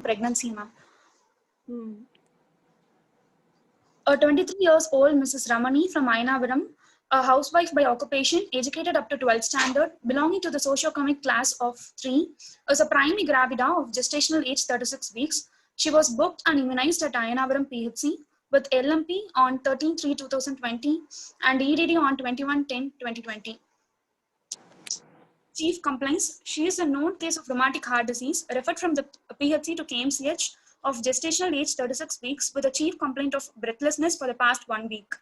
pregnancy, ma'am. Hmm. A 23 years old Mrs. Ramani from Ayanapuram, a housewife by occupation, educated up to 12th standard, belonging to the socio-economic class of 3, is a primary gravida of gestational age 36 weeks. She was booked and immunized at Ayanapuram PHC with LMP on 13/3/2020 and EDD on 21/10/2020. Chief complaints: she is a known case of rheumatic heart disease, referred from the PHC to KMCH of gestational age 36 weeks with a chief complaint of breathlessness for the past 1 week.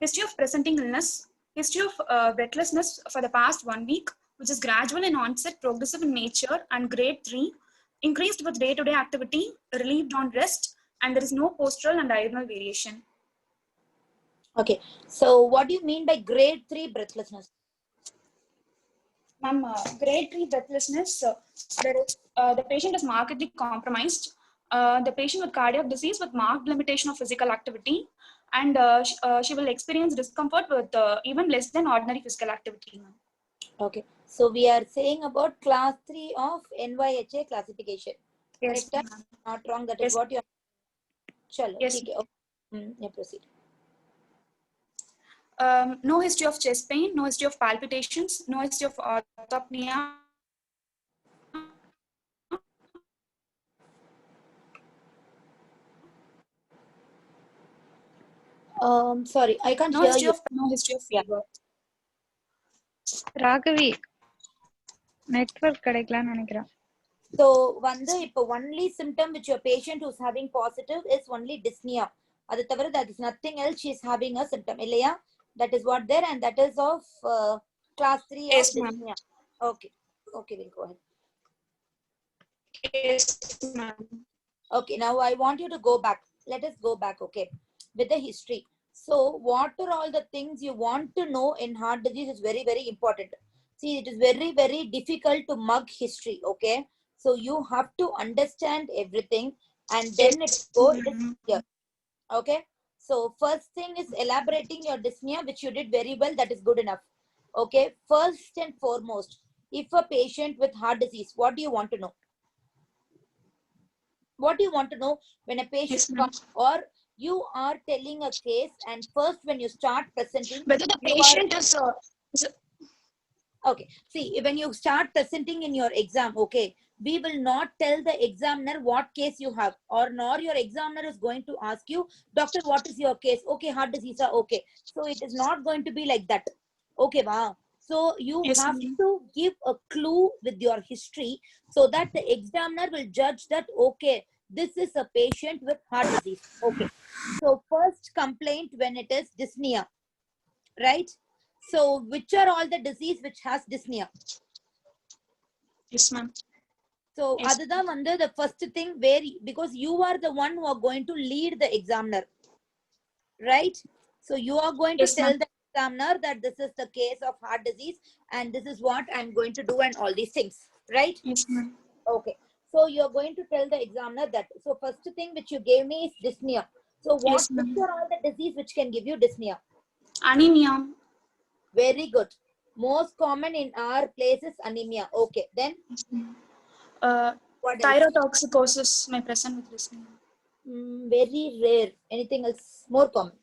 History of presenting illness: history of breathlessness for the past 1 week, which is gradual in onset, progressive in nature, and grade 3, increased with day-to-day activity, relieved on rest, and there is no postural and diurnal variation. Okay, so what do you mean by grade 3 breathlessness? Ma'am, grade 3 breathlessness, the patient is markedly compromised. The patient with cardiac disease with marked limitation of physical activity, and she will experience discomfort with even less than ordinary physical activity. Okay, so we are saying about class 3 of NYHA classification. Yes, Correct? ma'am. Not wrong, that Yes. is what you are. Chalo, Yes. okay. Yeah, proceed. No history of chest pain, no history of palpitations, no history of orthopnea. Sorry, I can't No hear history you. of fever. Raghavi network கிடைக்கலாம்னு நினைக்கிறேன். So only symptom which your patient who's having positive is only dyspnea. That is nothing else. She is having a symptom. Illaya? That is what there, and that is of class 3 Yes, of ma'am. dyspnea. Okay, we'll go ahead. Yes, ma'am. Okay, now I want you to go back. Let us go back, okay, with the history. So what are all the things you want to know in heart disease is very, very important. See, it is very, very difficult to mug history, okay? So you have to understand everything and then it is here, okay? So first thing is elaborating your dyspnea, which you did very well. That is good enough, okay? First and foremost, if a patient with heart disease, what do you want to know? What do you want to know when a patient comes, or you are telling a case, and first when you start presenting, whether the patient is okay, see, when you start presenting in your exam, okay, we will not tell the examiner what case you have, or nor your examiner is going to ask you, doctor, what is your case? Okay, heart disease, okay. So it is not going to be like that, okay, wow. So you have to give a clue with your history so that the examiner will judge that, okay, this is a patient with heart disease, okay. So first complaint when it is dyspnea, right? So which are all the disease which has dyspnea? Yes, ma'am. So Yes. other than under the first thing, where, because you are the one who are going to lead the examiner, right? So you are going to tell the examiner that this is the case of heart disease and this is what I'm going to do and all these things, right? Yes, ma'am. Okay, so you're going to tell the examiner that. So first thing which you gave me is dyspnea. So what which are all the disease which can give you dyspnea? Anemia. Very good. Most common in our place is anemia. Okay, then what else? Thyrotoxicosis may present with dyspnea. Very rare. Anything else more common?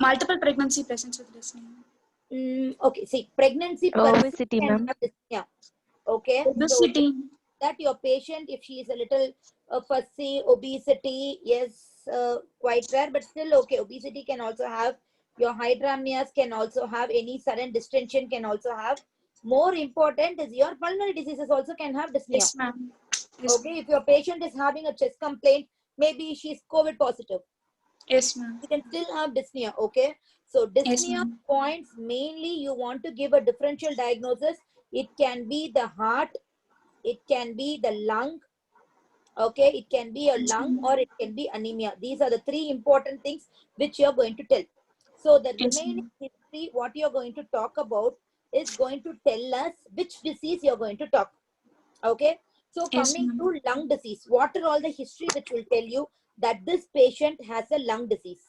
Multiple pregnancy presents with dyspnea. Okay, see, pregnancy Obesity, can ma'am. have dyspnea. Okay, Obesity. so that your patient, if she is a little fussy, obesity, yes, quite rare, but still okay. Obesity can also have, your hydramnias can also have, any sudden distension can also have. More important is your pulmonary diseases also can have dyspnea. Yes, ma'am. Yes, okay, if your patient is having a chest complaint, maybe she's COVID positive. Yes, ma'am. You can still have dyspnea, okay? So dyspnea points, mainly you want to give a differential diagnosis. It can be the heart, it can be the lung, okay? It can be a lung or it can be anemia. These are the three important things which you're going to tell. So the remaining history, what you're going to talk about is going to tell us which disease you're going to talk, okay? So coming to lung disease, what are all the history which will tell you that this patient has a lung disease?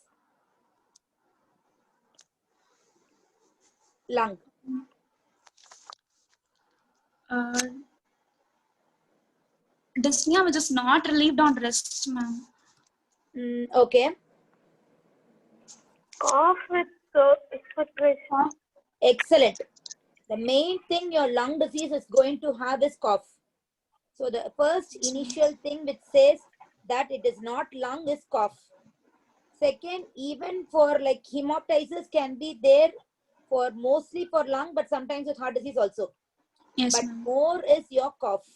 Lung. dyspnea which is not relieved on rest, ma'am. Okay. Cough with expectoration. Excellent. The main thing your lung disease is going to have is cough. So the first initial thing which says that it is not lung is cough. Second, even for like hemoptysis can be there for mostly for lung, but sometimes with heart disease also. Yes, But ma'am. more is your cough.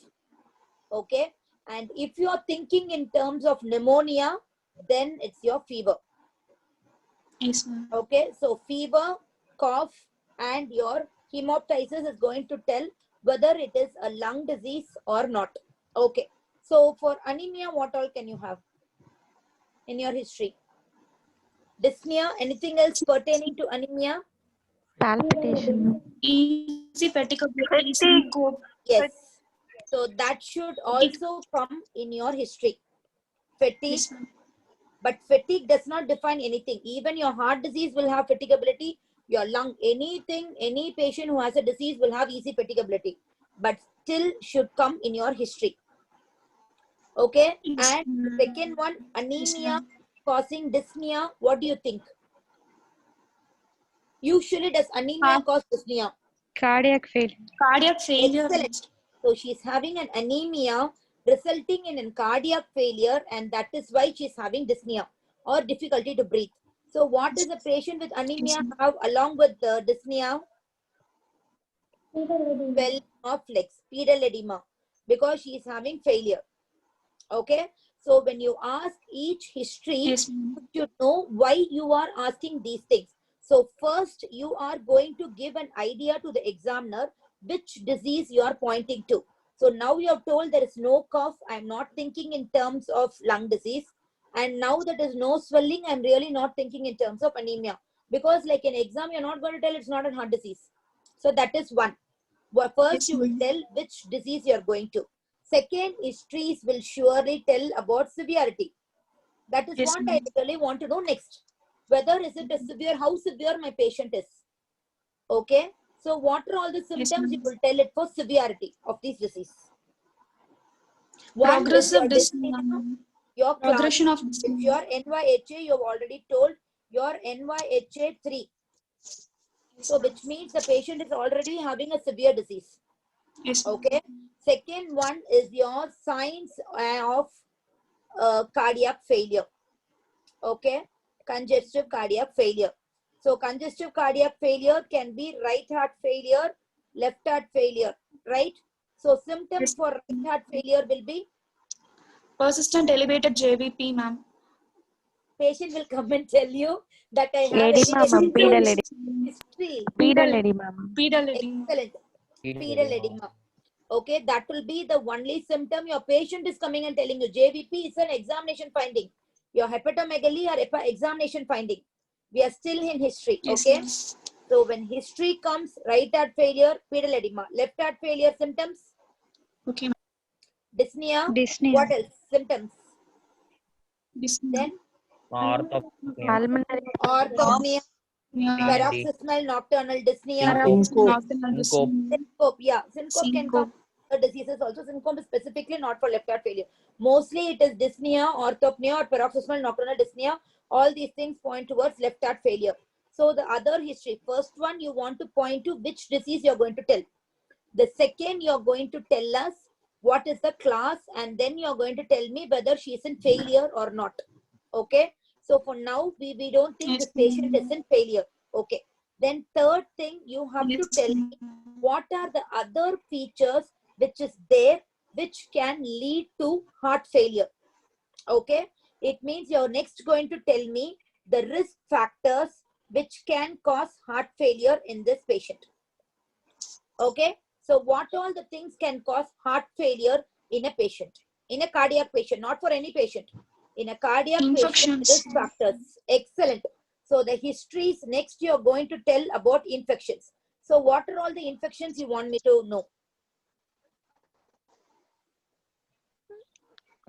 Okay. And if you are thinking in terms of pneumonia, then it's your fever. Yes, ma'am. Okay. So fever, cough, and your hemoptysis is going to tell whether it is a lung disease or not. Okay. So for anemia, what all can you have in your history? Dyspnea, anything else pertaining to anemia? Palpitation. Easy peticability, Fatigue. syncope. Yes. So that should also come in your history. Fatigue, Yes, ma'am. but fatigue does not define anything. Even your heart disease will have fatigability. Your lung, anything, any patient who has a disease will have easy fatigability, but still should come in your history. Okay. Yes, And the ma'am. second one, Yes, anemia ma'am. causing dyspnea. What do you think? Usually does anemia cause dyspnea? Cardiac failure. Cardiac failure. Excellent. So she's having an anemia resulting in a cardiac failure, and that is why she's having dyspnea or difficulty to breathe. So what does a patient with anemia have along with the dyspnea? Swelling of legs, pedal edema, because she is having failure. Okay. So when you ask each history, Yes, ma'am. you should know why you are asking these things. So first, you are going to give an idea to the examiner which disease you are pointing to. So now you have told there is no cough. I'm not thinking in terms of lung disease. And now that is no swelling, I'm really not thinking in terms of anemia. Because like in exam, you're not going to tell it's not a heart disease. So that is one. Well, first, Yes, you will ma'am. tell which disease you're going to. Second, histories will surely tell about severity. That is Yes, what ma'am. I really want to know next. Whether is it a severe, how severe my patient is. Okay. So what are all the Yes, symptoms? You ma'am. will tell it for severity of this disease. One is Progressive your dyspnea, dyspnea, ma'am. your class. Progression of If dyspnea. your NYHA, you have already told your NYHA 3. Yes, So ma'am. which means the patient is already having a severe disease. Yes, ma'am. Okay. Second one is your signs of cardiac failure. Okay. Congestive cardiac failure. So congestive cardiac failure can be right heart failure, left heart failure, right? So symptoms Yes, for right heart failure will be persistent elevated JVP, ma'am. patient will come and tell you that I have Edema, ma'am. elevated Pedal JVP. edema. History. Pedal edema, ma'am. Pedal edema. Excellent. Pedal edema. Okay, that will be the only symptom your patient is coming and telling you. JVP is an examination finding. Your hepatomegaly or examination finding. We are still in history. Yes, Okay. ma'am. So when history comes, right heart failure, pedal edema. Left heart failure symptoms, Okay, ma'am. dyspnea. Dyspnea. What else? Symptoms. Dyspnea. Then Orthopnea, Pulmonary. orthopnea, Yeah. TND, paroxysmal nocturnal dyspnea. syncope, Nocturnal syncope, dyspnea. Syncope, yeah. Syncope can come. Syncope. Diseases also. Syncope is specifically not for left heart failure. Mostly it is dyspnea, orthopnea, or paroxysmal nocturnal dyspnea. All these things point towards left heart failure. So the other history, first one you want to point to which disease you're going to tell. The second you're going to tell us what is the class, and then you're going to tell me whether she's in failure or not. Okay. So for now, we don't think Yes, this patient is ma'am. in failure. Okay. Then third thing, you have to Yes, tell me ma'am. what are the other features which is there which can lead to heart failure. Okay. It means you're next going to tell me the risk factors which can cause heart failure in this patient. Okay. So what all the things can cause heart failure in a patient, in a cardiac patient, not for any patient. In a cardiac patient, Infections. risk factors. Excellent. So the histories next you're going to tell about infections. So what are all the infections you want me to know?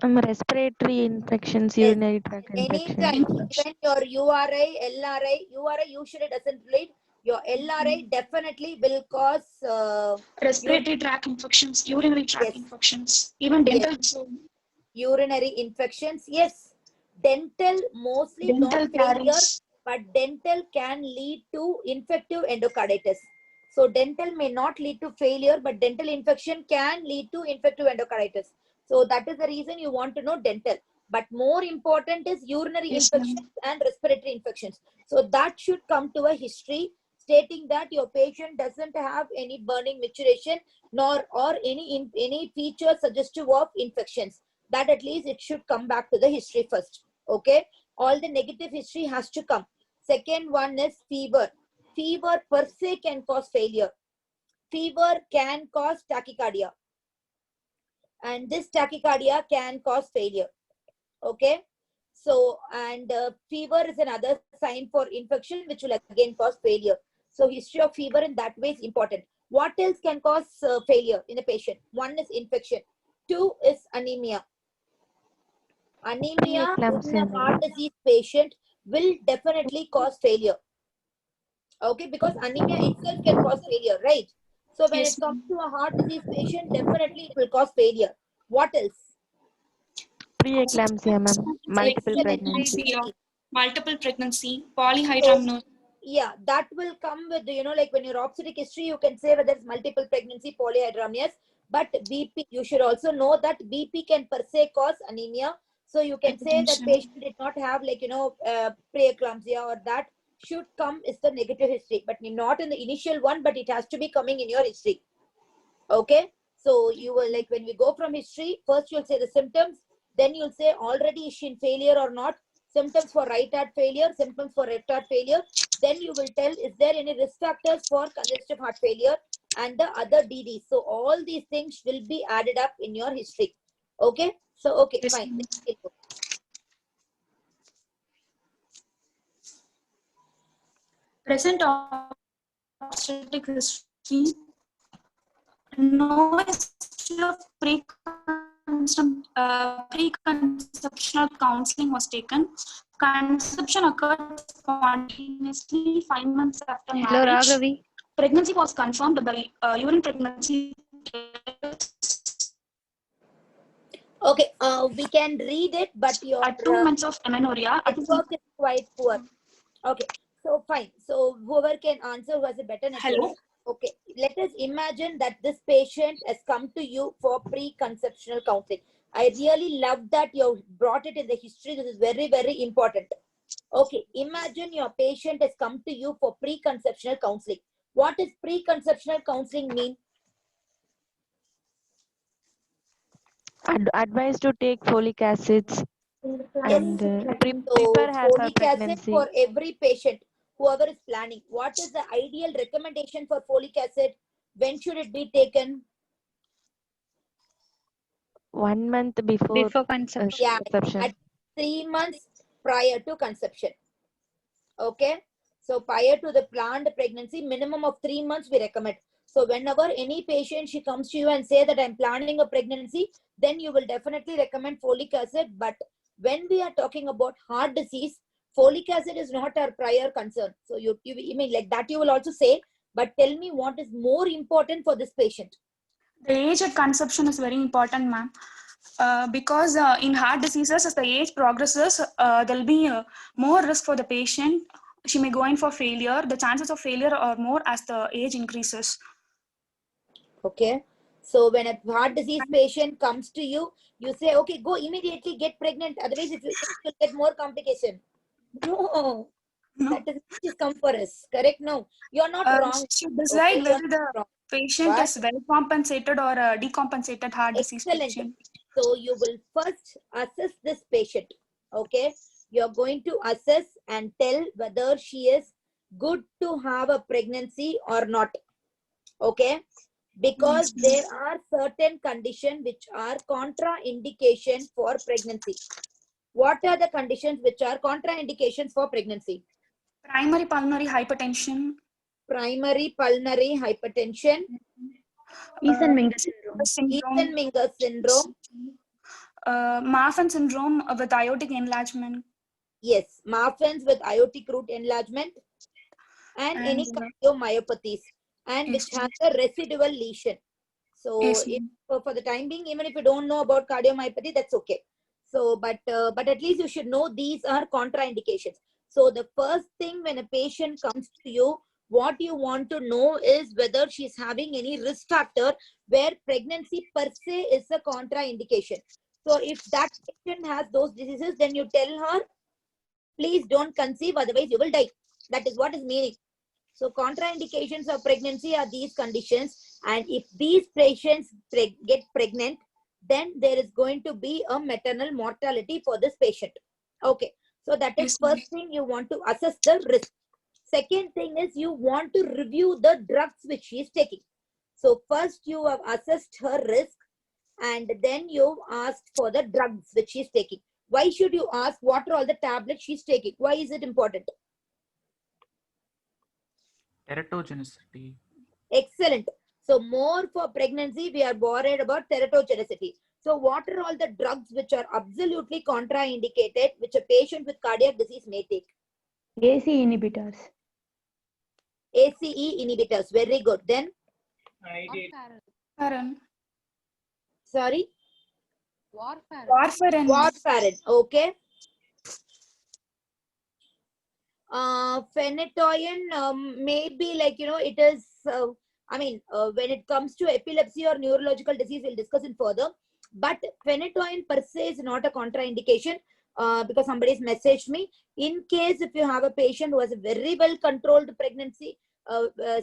Respiratory infections, Yes. urinary tract infection. Anytime, even your URI, LRI, URI usually doesn't relate. Your LRA definitely will cause Respiratory tract infections, urinary tract yes, infections, even yes, dental, urinary infections. Yes, dental mostly not dental failure, caries. but dental can lead to infective endocarditis. So dental may not lead to failure, but dental infection can lead to infective endocarditis. So that is the reason you want to know dental. But more important is urinary Yes, infections ma'am. and respiratory infections. So that should come to a history stating that your patient doesn't have any burning maturation nor or any feature suggestive of infections. That at least it should come back to the history first. Okay, all the negative history has to come. Second one is fever. Fever per se can cause failure. Fever can cause tachycardia, and this tachycardia can cause failure. Okay, so and fever is another sign for infection which will again cause failure. So history of fever in that way is important. What else can cause failure in a patient? One is infection, two is anemia. Anemia in Preeclampsia, a heart ma'am. disease patient will definitely cause failure. Okay, because anemia itself can cause failure, right? So when Yes, it comes ma'am. to a heart disease patient, definitely it will cause failure. What else? Preeclampsia, ma'am. Like Multiple Excellent. pregnancy. pregnancy or multiple pregnancy, So polyhydramnios. yeah, that will come with, like when your obstetric history, you can say whether it's multiple pregnancy, polyhydramnias, but BP, you should also know that BP can per se cause anemia. So you can say that Hypertension. patient did not have preeclampsia, or that should come is the negative history, but not in the initial one, but it has to be coming in your history. Okay, so you will, like, when we go from history, first you'll say the symptoms, then you'll say already is she in failure or not, symptoms for right heart failure, symptoms for left heart failure, then you will tell is there any risk factors for congestive heart failure and the other DDs. So all these things will be added up in your history. Okay, so okay, Yes, fine. ma'am. Present obstetric history. No history of preconceptional counseling was taken. Conception occurred spontaneously 5 months after Hello, marriage. Raghavi. Pregnancy was confirmed by urine pregnancy test Okay, we can read it, but your at 2 months of amenorrhea. network is quite poor. Okay, so fine. So whoever can answer who has a better network. Hello. Okay, let us imagine that this patient has come to you for preconceptional counseling. I really love that you brought it in the history. This is very, very important. Okay, imagine your patient has come to you for preconceptional counseling. What does preconceptional counseling mean? Advised to take folic acids Yes. and So prepare her for folic acid pregnancy. for every patient, whoever is planning. What is the ideal recommendation for folic acid? When should it be taken? 1 month before Before conception. Yeah, conception. at 3 months prior to conception. Okay, so prior to the planned pregnancy, minimum of 3 months we recommend. So whenever any patient she comes to you and say that I'm planning a pregnancy, then you will definitely recommend folic acid. But when we are talking about heart disease, folic acid is not our prior concern. So you mean like that you will also say, but tell me what is more important for this patient. The age at conception is very important, ma'am. Because in heart diseases, as the age progresses, there'll be more risk for the patient. She may go in for failure. The chances of failure are more as the age increases. Okay, so when a heart disease patient comes to you, you say, okay, go immediately get pregnant. Otherwise, if you will get more complication. No, No. that is just come for us. Correct? No, you're not wrong. She should Okay, decide you're whether not the wrong. patient What? is well compensated or a decompensated heart disease Excellent. patient. So you will first assess this patient. Okay, you're going to assess and tell whether she is good to have a pregnancy or not. Okay, because there are certain conditions which are contraindication for pregnancy. What are the conditions which are contraindications for pregnancy? Primary pulmonary hypertension. Primary pulmonary hypertension, Eisenmenger syndrome. syndrome. Eisenmenger syndrome. Marfan syndrome with aortic enlargement. Yes, Marfan's with aortic root enlargement. and And, any cardiomyopathies, and yes, which has a residual lesion. So yes, if, ma'am. for the time being, even if you don't know about cardiomyopathy, that's okay. So, but at least you should know these are contraindications. So the first thing when a patient comes to you, what you want to know is whether she's having any risk factor where pregnancy per se is a contraindication. So if that patient has those diseases, then you tell her, please don't conceive, otherwise you will die. That is what is meaning. So contraindications of pregnancy are these conditions, and if these patients get pregnant, then there is going to be a maternal mortality for this patient. Okay, so that is Yes, ma'am. first thing you want to assess the risk. Second thing is you want to review the drugs which she is taking. So first you have assessed her risk, and then you've asked for the drugs which she is taking. Why should you ask what are all the tablets she's taking? Why is it important? Teratogenicity. Excellent. So more for pregnancy, we are worried about teratogenicity. So what are all the drugs which are absolutely contraindicated, which a patient with cardiac disease may take? AC inhibitors. ACE inhibitors. Very good. Then, Warfarin. sorry, Warfarin. warfarin. Okay. Phenytoin maybe like, it is, when it comes to epilepsy or neurological disease, we'll discuss it further. But phenytoin per se is not a contraindication because somebody's messaged me. In case if you have a patient who has a very well controlled pregnancy,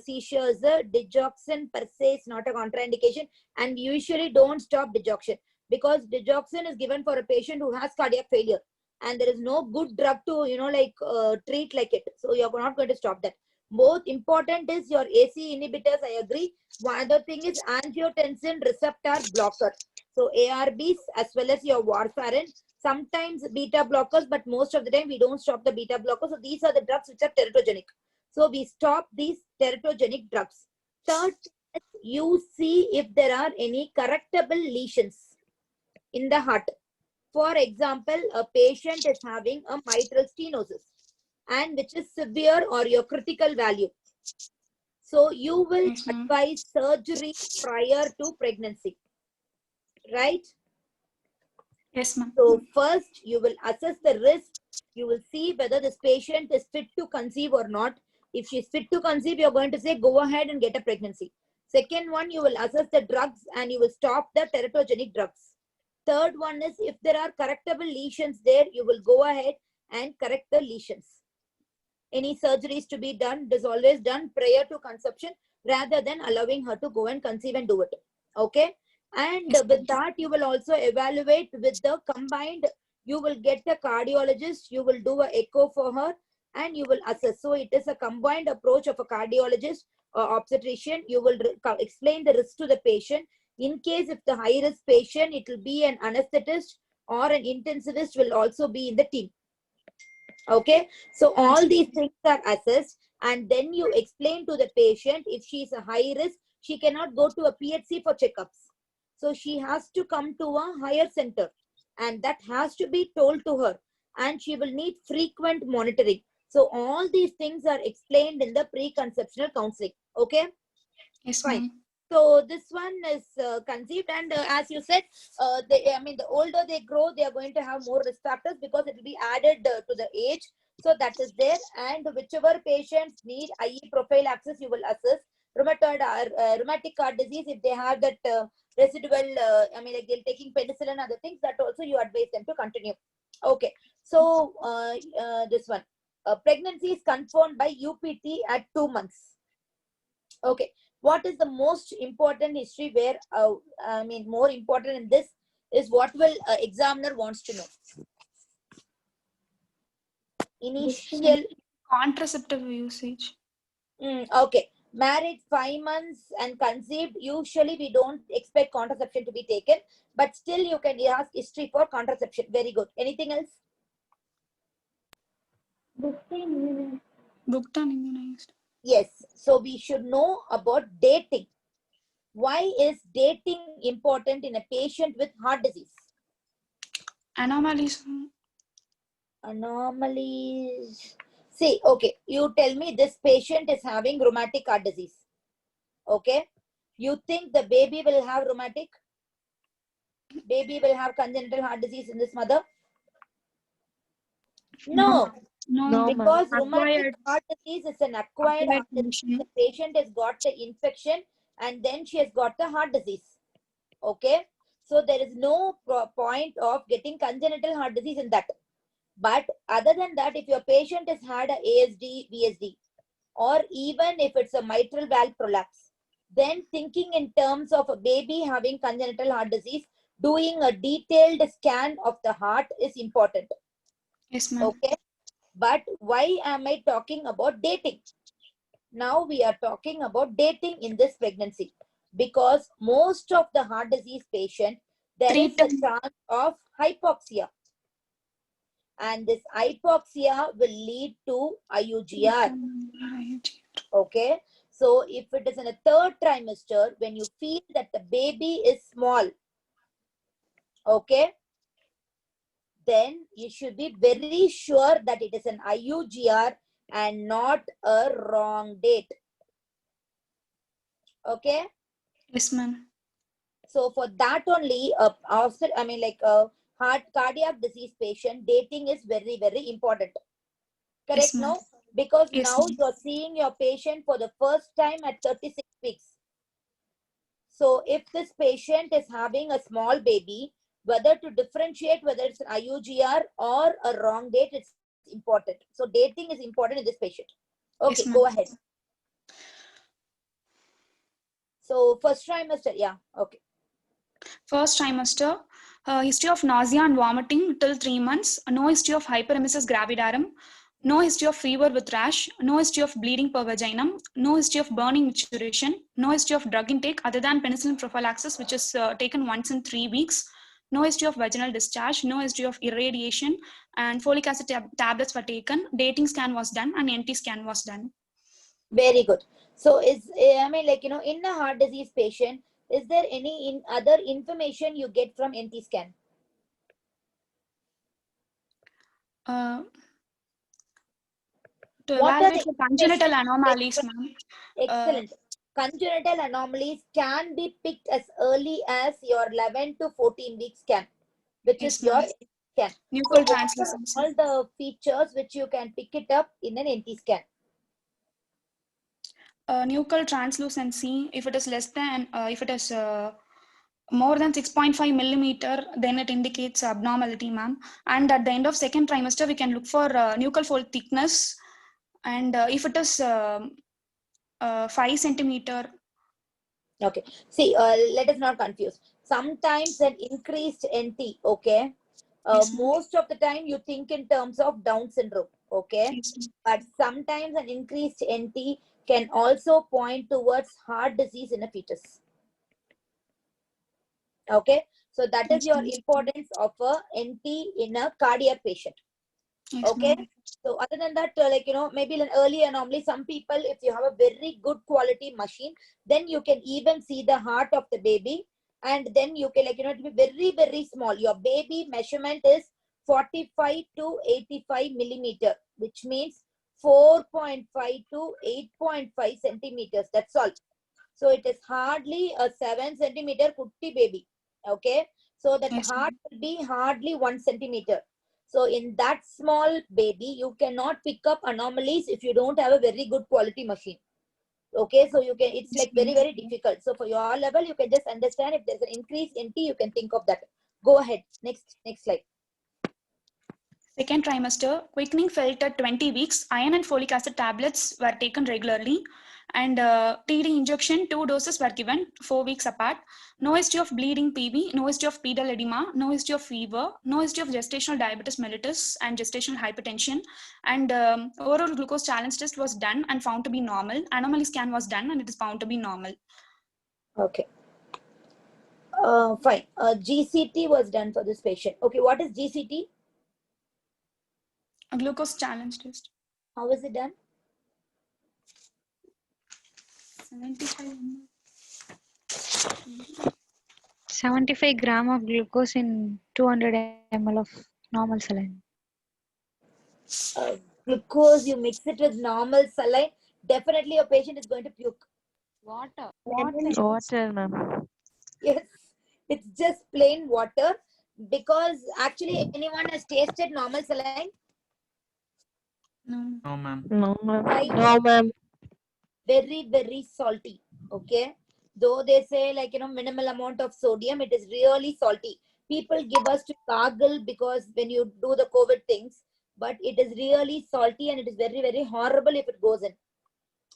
seizures, digoxin per se is not a contraindication, and usually don't stop digoxin because digoxin is given for a patient who has cardiac failure. And there is no good drug to treat like it, so you're not going to stop that. Most important is your AC inhibitors, I agree. One other thing is angiotensin receptor blocker, so ARBs as well as your warfarin, sometimes beta blockers, but most of the time we don't stop the beta blockers. So these are the drugs which are teratogenic, so we stop these teratogenic drugs. Third, you see if there are any correctable lesions in the heart. For example, a patient is having a mitral stenosis and which is severe or your critical value. So you will Yes, ma'am. advise surgery prior to pregnancy, right? Yes, ma'am. So first you will assess the risk. You will see whether this patient is fit to conceive or not. If she is fit to conceive, you're going to say, go ahead and get a pregnancy. Second one, you will assess the drugs and you will stop the teratogenic drugs. Third one is if there are correctable lesions there, you will go ahead and correct the lesions. Any surgeries to be done, it is always done prior to conception rather than allowing her to go and conceive and do it. Okay. And with that, you will also evaluate with the combined, you will get a cardiologist, you will do an echo for her and you will assess. So it is a combined approach of a cardiologist or obstetrician. You will explain the risk to the patient. In case if the high risk patient, it will be an anesthetist or an intensivist will also be in the team. Okay, so all these things are assessed and then you explain to the patient if she is a high risk, she cannot go to a PHC for checkups. So she has to come to a higher center and that has to be told to her and she will need frequent monitoring. So all these things are explained in the preconceptional counseling. Okay, Yes, fine. ma'am. So this one is conceived and as you said, the older they grow, they are going to have more risk factors because it will be added to the age. So that is there, and whichever patients need IE prophylaxis, you will assess. Rheumatic heart disease, if they have that residual, like they're taking penicillin and other things, that also you advise them to continue. Okay, so this one, pregnancy is confirmed by UPT at 2 months. Okay, what is the most important history where, more important in this is what will examiner wants to know. Initial, Contraceptive usage. okay, married 5 months and conceived, usually we don't expect contraception to be taken, but still you can ask history for contraception. Very good. Anything else? Booked and immunized. Yes, so we should know about dating. Why is dating important in a patient with heart disease? Anomalies. Anomalies. See, okay, you tell me this patient is having rheumatic heart disease. Okay, you think the baby will have rheumatic? Baby will have congenital heart disease in this mother? No, No, ma'am. because rheumatic Acquired. heart disease is an acquired Acquired heart disease. condition. The patient has got the infection and then she has got the heart disease. Okay, so there is no point of getting congenital heart disease in that. But other than that, if your patient has had a ASD, VSD, or even if it's a mitral valve prolapse, then thinking in terms of a baby having congenital heart disease, doing a detailed scan of the heart is important. Yes, ma'am. Okay, but why am I talking about dating? Now we are talking about dating in this pregnancy because most of the heart disease patient, there is a chance of hypoxia. And this hypoxia will lead to IUGR. Okay, so if it is in a third trimester, when you feel that the baby is small, okay, then you should be very sure that it is an IUGR and not a wrong date. Okay. Yes, ma'am. So for that only, heart cardiac disease patient, dating is very, very important. Correct, Yes, ma'am. no? Because Yes, now ma'am. you're seeing your patient for the first time at 36 weeks. So if this patient is having a small baby, whether to differentiate whether it's an IUGR or a wrong date, it's important. So dating is important in this patient. Okay, Yes, go ma'am. ahead. So first trimester, yeah, okay. First trimester, history of nausea and vomiting till 3 months, no history of hyperemesis gravidarum, no history of fever with rash, no history of bleeding per vaginum, no history of burning micturition, no history of drug intake other than penicillin prophylaxis, which is taken once in 3 weeks, no history of vaginal discharge, no history of irradiation, and folic acid tablets were taken, dating scan was done, and NT scan was done. Very good. So in a heart disease patient, is there any other information you get from NT scan? To What are evaluate the for congenital information? anomalies, ma'am. Excellent. Congenital anomalies can be picked as early as your 11 to 14 week scan, which Yes, is your ma'am. scan. Nuchal So what are translucency. all the features which you can pick it up in an NT scan? Nuchal translucency, if it is less than, if it is more than 6.5 millimeter, then it indicates abnormality, ma'am. And at the end of second trimester, we can look for nuchal fold thickness. And if it is 5 centimeter. Okay. See, let us not confuse. Sometimes an increased NT, okay? Yes, Most of the time you think in terms of Down syndrome, okay? yes, But sometimes an increased NT can also point towards heart disease in a fetus. Okay, so that is your importance of a NT in a cardiac patient. yes, Okay, so other than that, maybe an early anomaly, some people, if you have a very good quality machine, then you can even see the heart of the baby, and then you can, it will be very, very small. Your baby measurement is 45 to 85 millimeter, which means 4.5 to 8.5 centimeters. That's all. So it is hardly a 7 centimeter kutti baby. Okay, so that yes, heart will be hardly 1 centimeter. So in that small baby, you cannot pick up anomalies if you don't have a very good quality machine. Okay, so you can, it's like very, very difficult. So for your level, you can just understand if there's an increase in T, you can think of that. Go ahead. Next slide. Second trimester, quickening felt at 20 weeks. Iron and folic acid tablets were taken regularly. And TD injection, 2 doses were given 4 weeks apart. No history of bleeding PB, no history of pedal edema, no history of fever, no history of gestational diabetes mellitus and gestational hypertension. And oral glucose challenge test was done and found to be normal. Anomaly scan was done and it is found to be normal. Okay. Fine. GCT was done for this patient. Okay, what is GCT? A glucose challenge test. How is it done? 75 gram of glucose in 200 ml of normal saline. glucose, you mix it with normal saline, definitely your patient is going to puke. Water. Water, ma'am. Yes, it's just plain water, because actually anyone has tasted normal saline? No. No, ma'am. No, ma'am. Try No, it. ma'am. Very, very salty. Okay, though they say like minimal amount of sodium, it is really salty. People give us to gargle because when you do the COVID things, but it is really salty and it is very, very horrible if it goes in.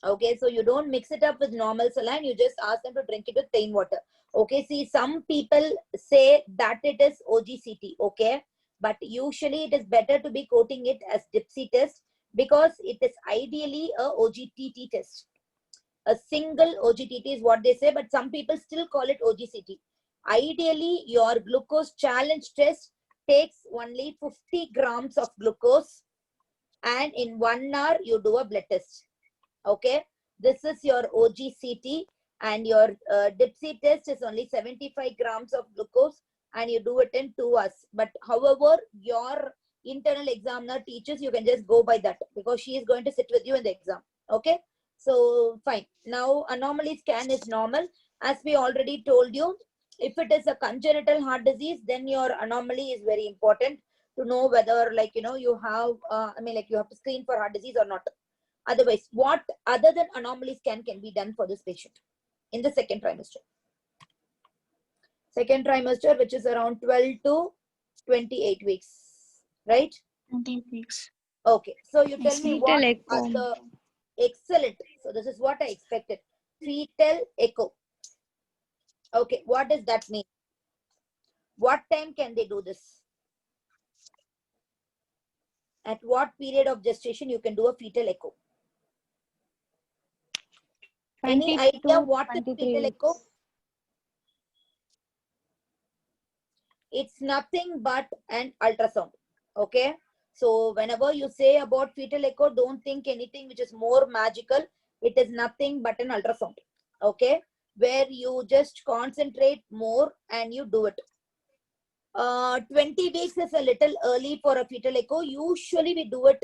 Okay, so you don't mix it up with normal saline, you just ask them to drink it with plain water. Okay, see, some people say that it is OGCT. Okay, but usually it is better to be quoting it as DIPSI test, because it is ideally a OGTT test. A single OGTT is what they say, but some people still call it OGCT. Ideally, your glucose challenge test takes only 50 grams of glucose, and in 1 hour you do a blood test. Okay, this is your OGCT, and your DIPSI test is only 75 grams of glucose, and you do it in 2 hours. But however your internal examiner teaches, you can just go by that, because she is going to sit with you in the exam. Okay, so fine. Now anomaly scan is normal. As we already told you, if it is a congenital heart disease, then your anomaly is very important to know whether you have you have to screen for heart disease or not. Otherwise, what other than anomaly scan can be done for this patient in the second trimester? Second trimester, which is around 12 to 28 weeks, right? 20 weeks. Okay, so you tell Yes, me ma'am. what Fetal are echo. the excellent. So this is what I expected. Fetal echo. Okay, what does that mean? What time can they do this? At what period of gestation you can do a fetal echo? Any 20 idea to what is 23 fetal echo? weeks. It's nothing but an ultrasound. Okay, so whenever you say about fetal echo, don't think anything which is more magical. It is nothing but an ultrasound. Okay, where you just concentrate more and you do it. 20 weeks is a little early for a fetal echo. Usually we do it,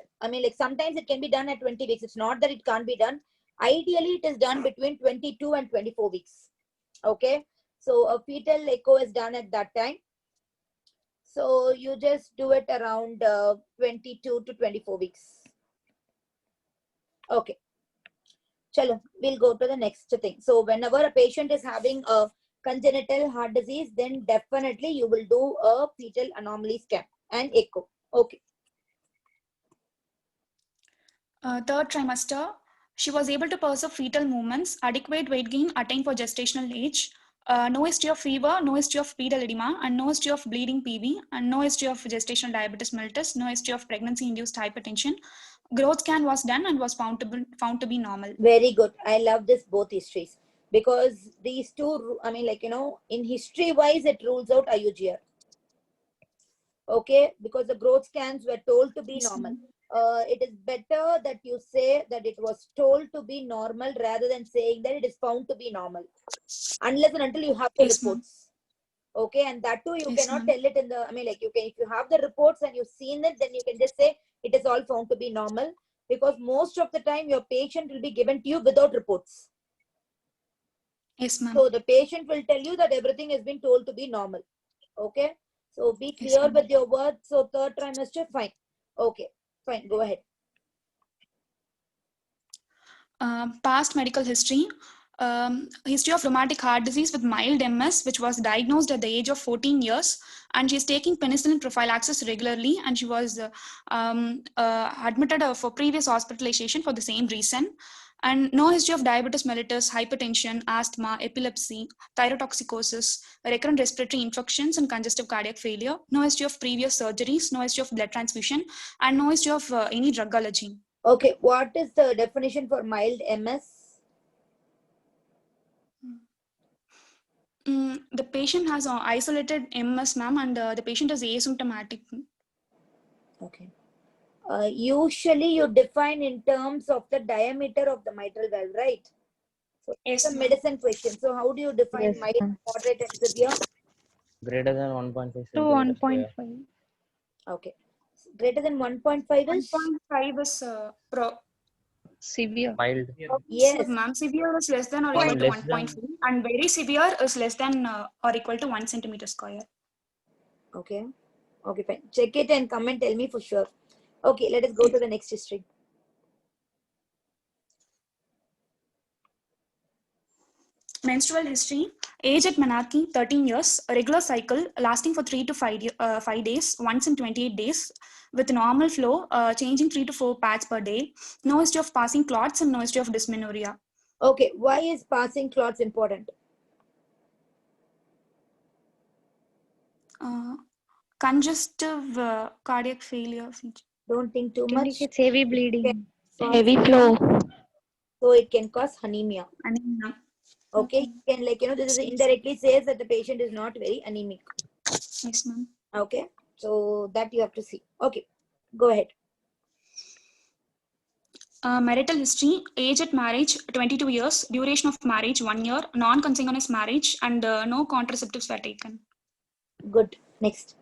sometimes it can be done at 20 weeks. It's not that it can't be done. Ideally it is done between 22 and 24 weeks. Okay, so a fetal echo is done at that time. So you just do it around 22 to 24 weeks. Okay, chalo, we'll go to the next thing. So whenever a patient is having a congenital heart disease, then definitely you will do a fetal anomaly scan and echo. Okay. Third trimester, she was able to perceive fetal movements, adequate weight gain attained for gestational age, no history of fever, no history of pedal edema, and no history of bleeding PV, and no history of gestational diabetes mellitus, no history of pregnancy-induced hypertension. Growth scan was done and was found to be normal. Very good. I love this both histories, because these two, in history wise, it rules out IUGR. Okay, because the growth scans were told to be Yes, normal. ma'am. It is better that you say that it was told to be normal rather than saying that it is found to be normal, unless and until you have the Yes, ma'am. reports. Okay, and that too you Yes, cannot ma'am. tell it in the, you can, if you have the reports and you've seen it, then you can just say it is all found to be normal, because most of the time your patient will be given to you without reports. Yes, ma'am. So the patient will tell you that everything has been told to be normal. Okay, so be Yes, clear ma'am. with your words. So third trimester, fine. Okay, fine, go ahead. Past medical history. History of rheumatic heart disease with mild MS, which was diagnosed at the age of 14 years. And she's taking penicillin prophylaxis regularly. And she was admitted for previous hospitalization for the same reason. And no history of diabetes mellitus, hypertension, asthma, epilepsy, thyrotoxicosis, recurrent respiratory infections, and congestive cardiac failure. No history of previous surgeries, no history of blood transfusion, and no history of any drug allergy. Okay, what is the definition for mild MS? The patient has isolated MS, ma'am, and the patient is asymptomatic. Okay. Usually you define in terms of the diameter of the mitral valve, right? So it's Yes, a ma'am. medicine question. So how do you define Yes, mild, ma'am. moderate, and severe? Greater than 1.5 To centimeters square. 1.5. Okay. Greater than 1.5 is? 1.5 is Severe. Mild. Yes. So, ma'am, severe is less than or One equal to less 1.5, than. and very severe is less than or equal to 1 centimeter square. Okay. Okay, fine. Check it and come and tell me for sure. Okay, let us go to the next history. Menstrual history, age at menarche 13 years, a regular cycle lasting for 3 to 5 days, once in 28 days, with normal flow, changing 3 to 4 pads per day, no history of passing clots and no history of dysmenorrhea. Okay, why is passing clots important? Congestive cardiac failure. Don't think too much. Indicates heavy bleeding. Heavy flow. So it can cause anemia. Anemia. Okay, you can this is indirectly says that the patient is not very anemic. Yes, ma'am. Okay, so that you have to see. Okay, go ahead. Marital history, age at marriage 22 years, duration of marriage 1 year, non-consanguineous marriage, and no contraceptives were taken. Good. Next.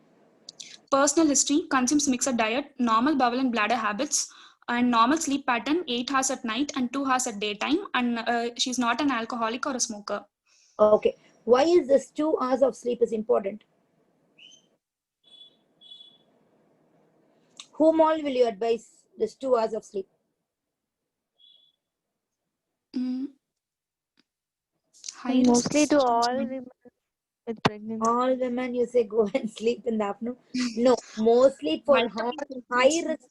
Personal history, consumes mixed diet, normal bowel and bladder habits, and normal sleep pattern 8 hours at night and 2 hours at daytime, and she's not an alcoholic or a smoker. Okay, why is this 2 hours of sleep is important? Whom all will you advise this 2 hours of sleep? High Mostly risk to all judgment. women with pregnancy. All women, you say go and sleep in the afternoon. No, mostly for Multiple high risk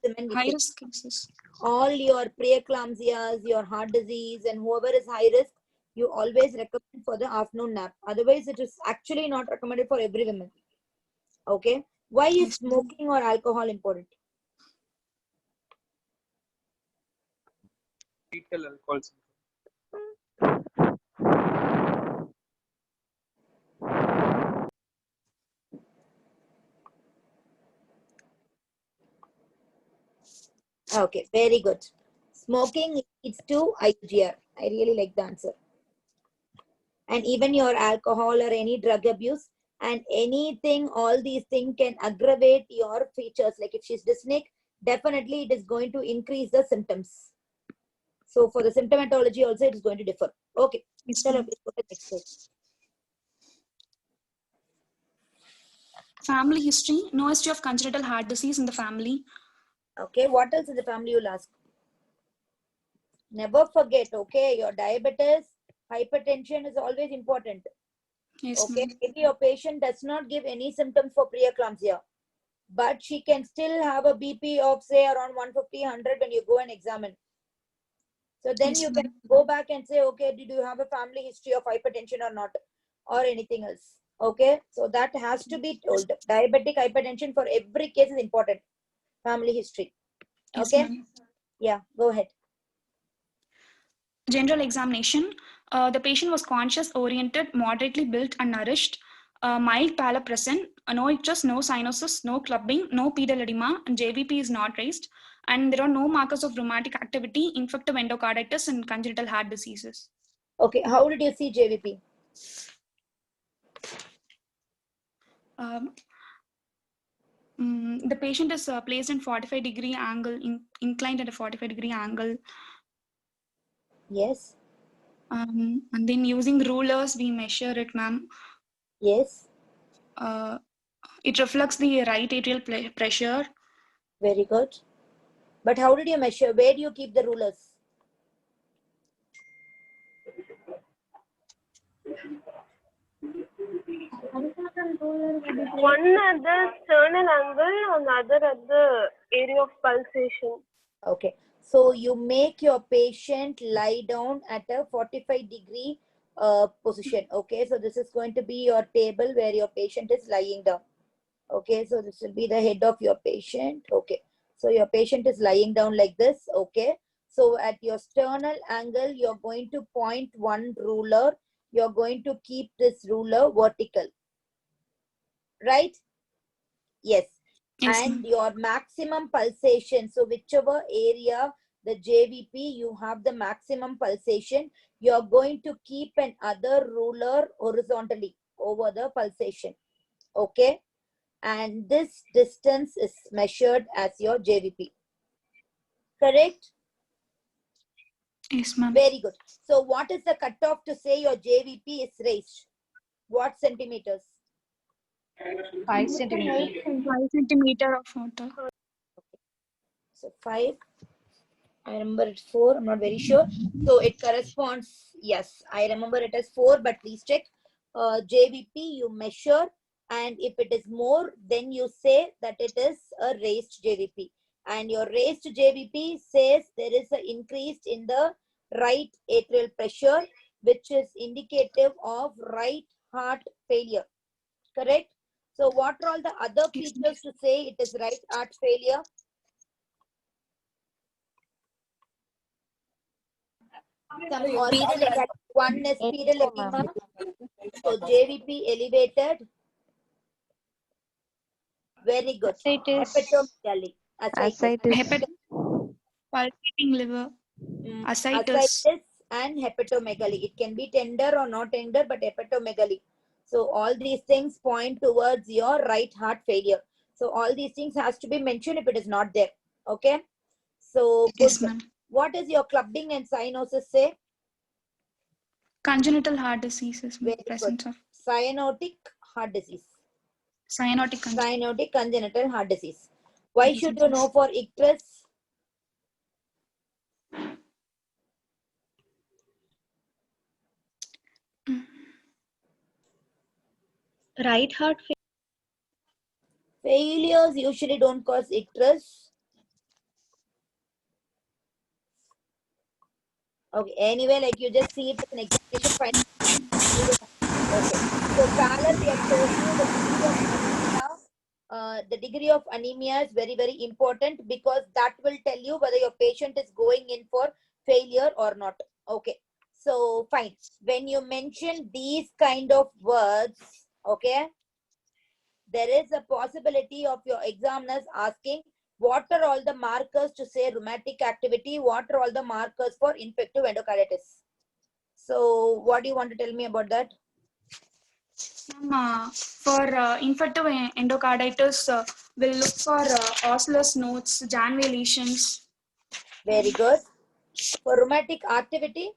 women. High risk cases. All your preeclampsias, your heart disease, and whoever is high risk, you always recommend for the afternoon nap. Otherwise, it is actually not recommended for every woman. Okay. Why is smoking or alcohol important? Fetal alcohol. Okay, very good. Smoking leads to IGR. I really like the answer. And even your alcohol or any drug abuse and anything, all these things can aggravate your features. Like if she's dyspneic, definitely it is going to increase the symptoms. So for the symptomatology also it is going to differ. Okay. Yes, Chalo, ma'am. please go to the next slide. Family history, no history of congenital heart disease in the family. Okay, what else in the family you'll ask? Never forget, okay, your diabetes, hypertension is always important. Yes, Okay, ma'am. maybe your patient does not give any symptoms for preeclampsia, but she can still have a BP of say around 150, 100 when you go and examine. So then Yes, you ma'am. can go back and say, okay, did you have a family history of hypertension or not, or anything else? Okay, so that has to be told. Diabetic hypertension for every case is important. Family history. Yes, Okay, ma'am. yeah, go ahead. General examination. The patient was conscious, oriented, moderately built, and nourished. Mild pallor present. No ictus, no cyanosis, no clubbing, no pedal edema, and JVP is not raised. And there are no markers of rheumatic activity, infective endocarditis, and congenital heart diseases. Okay, how did you see JVP? The patient is placed in 45-degree angle, inclined at a 45-degree angle. Yes. And then using rulers, we measure it, ma'am. Yes. It reflects the right atrial pressure. Very good. But how did you measure? Where do you keep the rulers? One at the sternal angle and the other at the area of pulsation. Okay. So you make your patient lie down at a 45-degree position. Okay. So this is going to be your table where your patient is lying down. Okay. So this will be the head of your patient. Okay. So your patient is lying down like this. Okay. So at your sternal angle, you're going to point one ruler. You're going to keep this ruler vertical. Right? Yes. Yes, And ma'am. your maximum pulsation. So whichever area the JVP, you have the maximum pulsation, you're going to keep another ruler horizontally over the pulsation. Okay. and this distance is measured as your JVP. Correct? Yes, ma'am. Very good. So what is the cutoff to say your JVP is raised? What centimeters? 5 centimeter. 5 centimeter of water. So 5. I remember it's 4. I'm not very sure. So it corresponds. Yes, I remember it as 4, but please check. JVP you measure, and if it is more, then you say that it is a raised JVP. And your raised JVP says there is an increase in the right atrial pressure, which is indicative of right heart failure. Correct? So what are all the other Yes, features to say it is right heart failure? Some also, one is pedal edema. So JVP elevated. Very good. Ascites. Hepatomegaly. Ascites. Pulsating liver. Ascites. Ascites and hepatomegaly. It can be tender or not tender, but hepatomegaly. So all these things point towards your right heart failure. So all these things has to be mentioned if it is not there. Okay. So good. Yes, ma'am. What is your clubbing and cyanosis say? Congenital heart diseases. Very Presence good. of Cyanotic heart disease. cyanotic congenital. Cyanotic congenital heart disease. Why should you know for icterus? Right heart Failures usually don't cause icterus. Okay, anyway, like you just see it as an examination fine. Okay, so Fowler, we have told you the degree of anemia is very, very important because that will tell you whether your patient is going in for failure or not. Okay, so fine. When you mention these kind of words, okay, there is a possibility of your examiners asking what are all the markers to say rheumatic activity, what are all the markers for infective endocarditis. So what do you want to tell me about that? For infective endocarditis, we'll look for oscillus nodes, Janway lesions. Very good. For rheumatic activity?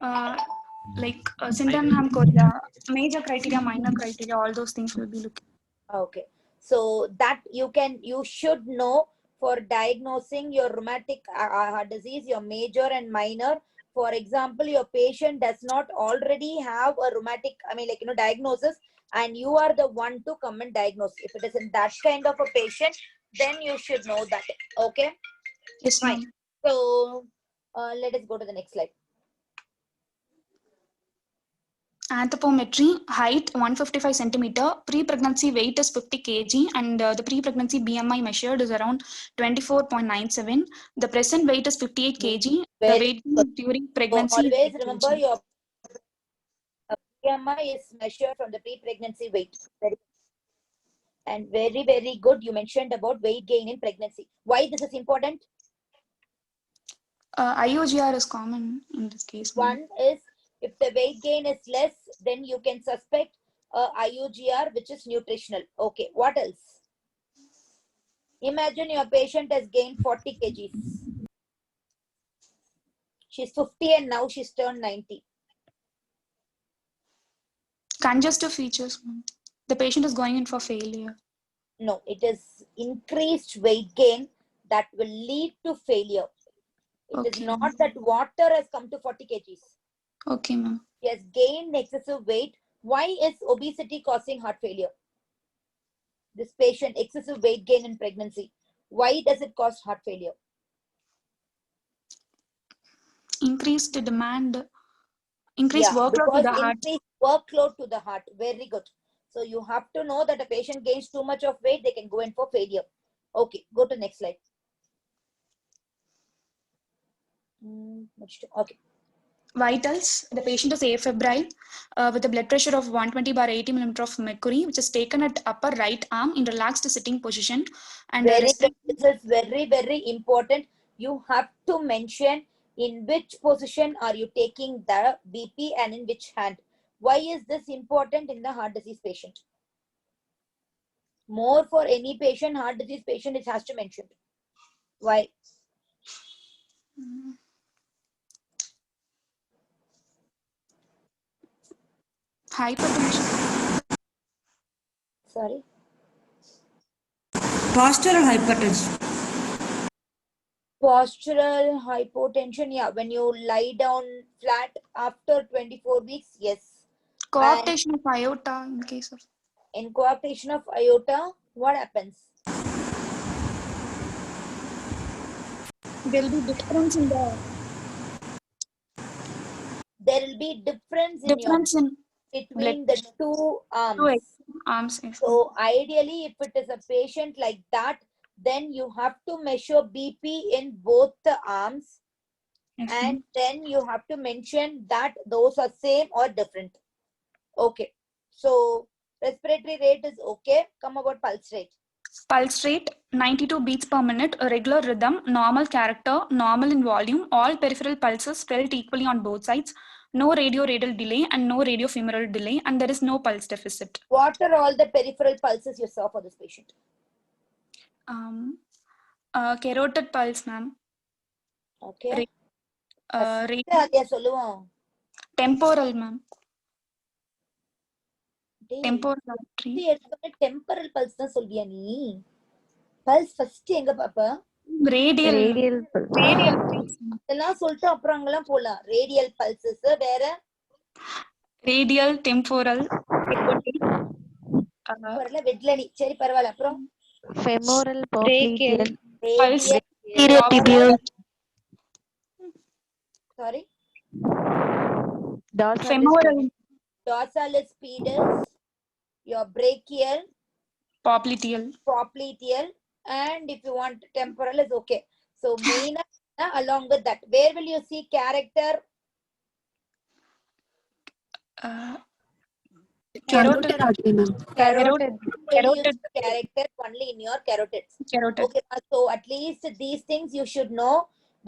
Like Sydenham chorea, major criteria, minor criteria, all those things will be looking. Okay. So that you should know for diagnosing your rheumatic heart disease, your major and minor. For example, your patient does not already have a rheumatic, diagnosis, and you are the one to come and diagnose. If it is in that kind of a patient, then you should know that. Okay. Yes, fine. ma'am. So let us go to the next slide. Anthropometry, height 155 centimeter, pre-pregnancy weight is 50 kg, and the pre-pregnancy BMI measured is around 24.97. The present weight is 58 kg. The weight during pregnancy. So always remember your BMI is measured from the pre-pregnancy weight. And very, very good. You mentioned about weight gain in pregnancy. Why this is important? IUGR is common in this case. One is if the weight gain is less, then you can suspect IUGR, which is nutritional. Okay, what else? Imagine your patient has gained 40 kgs. She's 50 and now she's turned 90. Congestive features. The patient is going in for failure. No, it is increased weight gain that will lead to failure. It is not that water has come to 40 kgs. Okay, ma'am. He has gained excessive weight. Why is obesity causing heart failure? This patient, excessive weight gain in pregnancy. Why does it cause heart failure? Increased demand, increased workload to the heart. Increased workload to the heart. Very good. So you have to know that a patient gains too much of weight, they can go in for failure. Okay, go to next slide. Okay. Vitals, the patient is afebrile with a blood pressure of 120/80 mm of mercury, which is taken at upper right arm in relaxed sitting position. And this is very, very important. You have to mention in which position are you taking the BP and in which hand. Why is this important in the heart disease patient? More for any patient, heart disease patient, it has to mention. Why? Hypertension. Sorry. Postural hypertension. Postural hypotension, yeah, when you lie down flat after 24 weeks, yes. Coarctation of aorta in case of. In coarctation of aorta, what happens? There will be difference in the. There will be difference in between the two arms. Arms. Yes. So ideally, if it is a patient like that, then you have to measure BP in both the arms, Yes, and then you have to mention that those are same or different. Okay. So respiratory rate is okay. Come about pulse rate. Pulse rate 92 beats per minute, a regular rhythm, normal character, normal in volume, all peripheral pulses felt equally on both sides, no radio-radial delay and no radio-femoral delay, and there is no pulse deficit. What are all the peripheral pulses you saw for this patient? Carotid pulse, ma'am. Okay. Temporal, ma'am. Temporal artery. Temporal pulse தான் சொல்வியா நீ? Pulse first எங்க பாப்பா? Radial pulse. அதெல்லாம் சொல்லிட்டு அப்புறம் அங்கெல்லாம் போலாம். Radial pulses வேற? Radial, temporal. வெட்லனி. சரி பரவாயில்ல. அப்புறம் femoral, popliteal, tibial. Sorry. Femoral. Dorsalis pedis, your brachial, popliteal, and if you want temporal is okay. So main along with that, where will you see character? Carotid. Character only in your carotids. Okay, so at least these things you should know,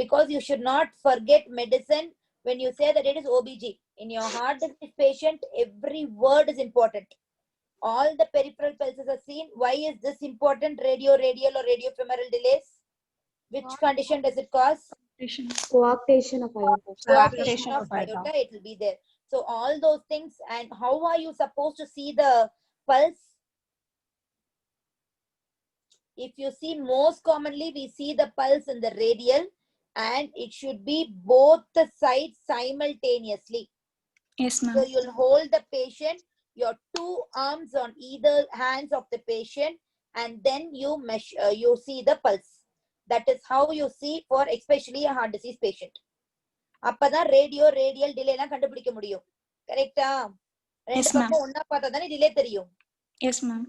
because you should not forget medicine when you say that it is OBG. In your heart disease patient, every word is important. All the peripheral pulses are seen. Why is this important? Radio-radial or radio-femoral delays? Which condition does it cause? Coarctation of aorta. Coarctation of aorta, it will be there. So all those things. And how are you supposed to see the pulse? If you see, most commonly we see the pulse in the radial, and it should be both the sides simultaneously. Yes, ma'am. So you'll hold the patient, your two arms on either hands of the patient, and then you measure, you see the pulse. That is how you see for especially a heart disease patient. அப்பதான் radio-radial delay எல்லாம் கண்டுபிடிக்க முடியும். கரெக்டா? ரெண்டு பக்கம் ஒண்ணா பார்த்தா தானே delay தெரியும். Yes, ma'am.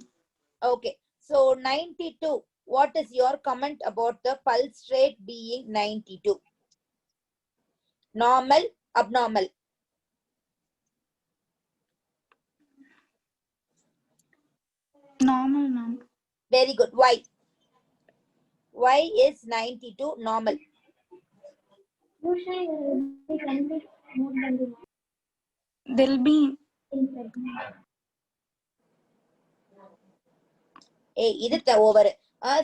Okay. So 92. What is your comment about the pulse rate being 92? Normal, abnormal? Normal, ma'am. Very good. Why? Why is 92 normal? There'll be. இது ஓவர்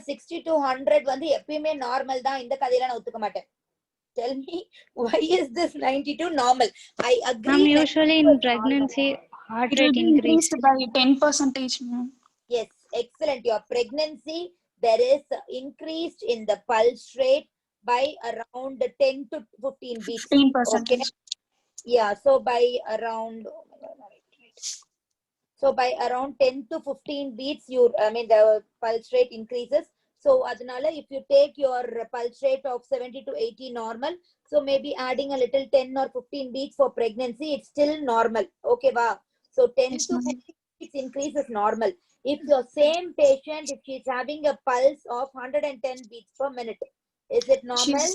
60 to 100 வந்து எப்பயுமே நார்மல் தான். இந்த கதையில நான் ஒத்துக்க மாட்டேன். Tell me, why is this 92 normal? I agree. Usually in pregnancy, heart rate increased by 10%. Yes, excellent. Your pregnancy, there is increased in the pulse rate by around 10 to 15 beats. 15%. Okay. Yeah, so by around 10 to 15 beats, the pulse rate increases. So adnala, if you take your pulse rate of 70 to 80 normal, so maybe adding a little 10 or 15 beats for pregnancy, it's still normal. Okay, va? So 10 to 15 beats increase is normal. If your same patient, if she's having a pulse of 110 beats per minute, is it normal?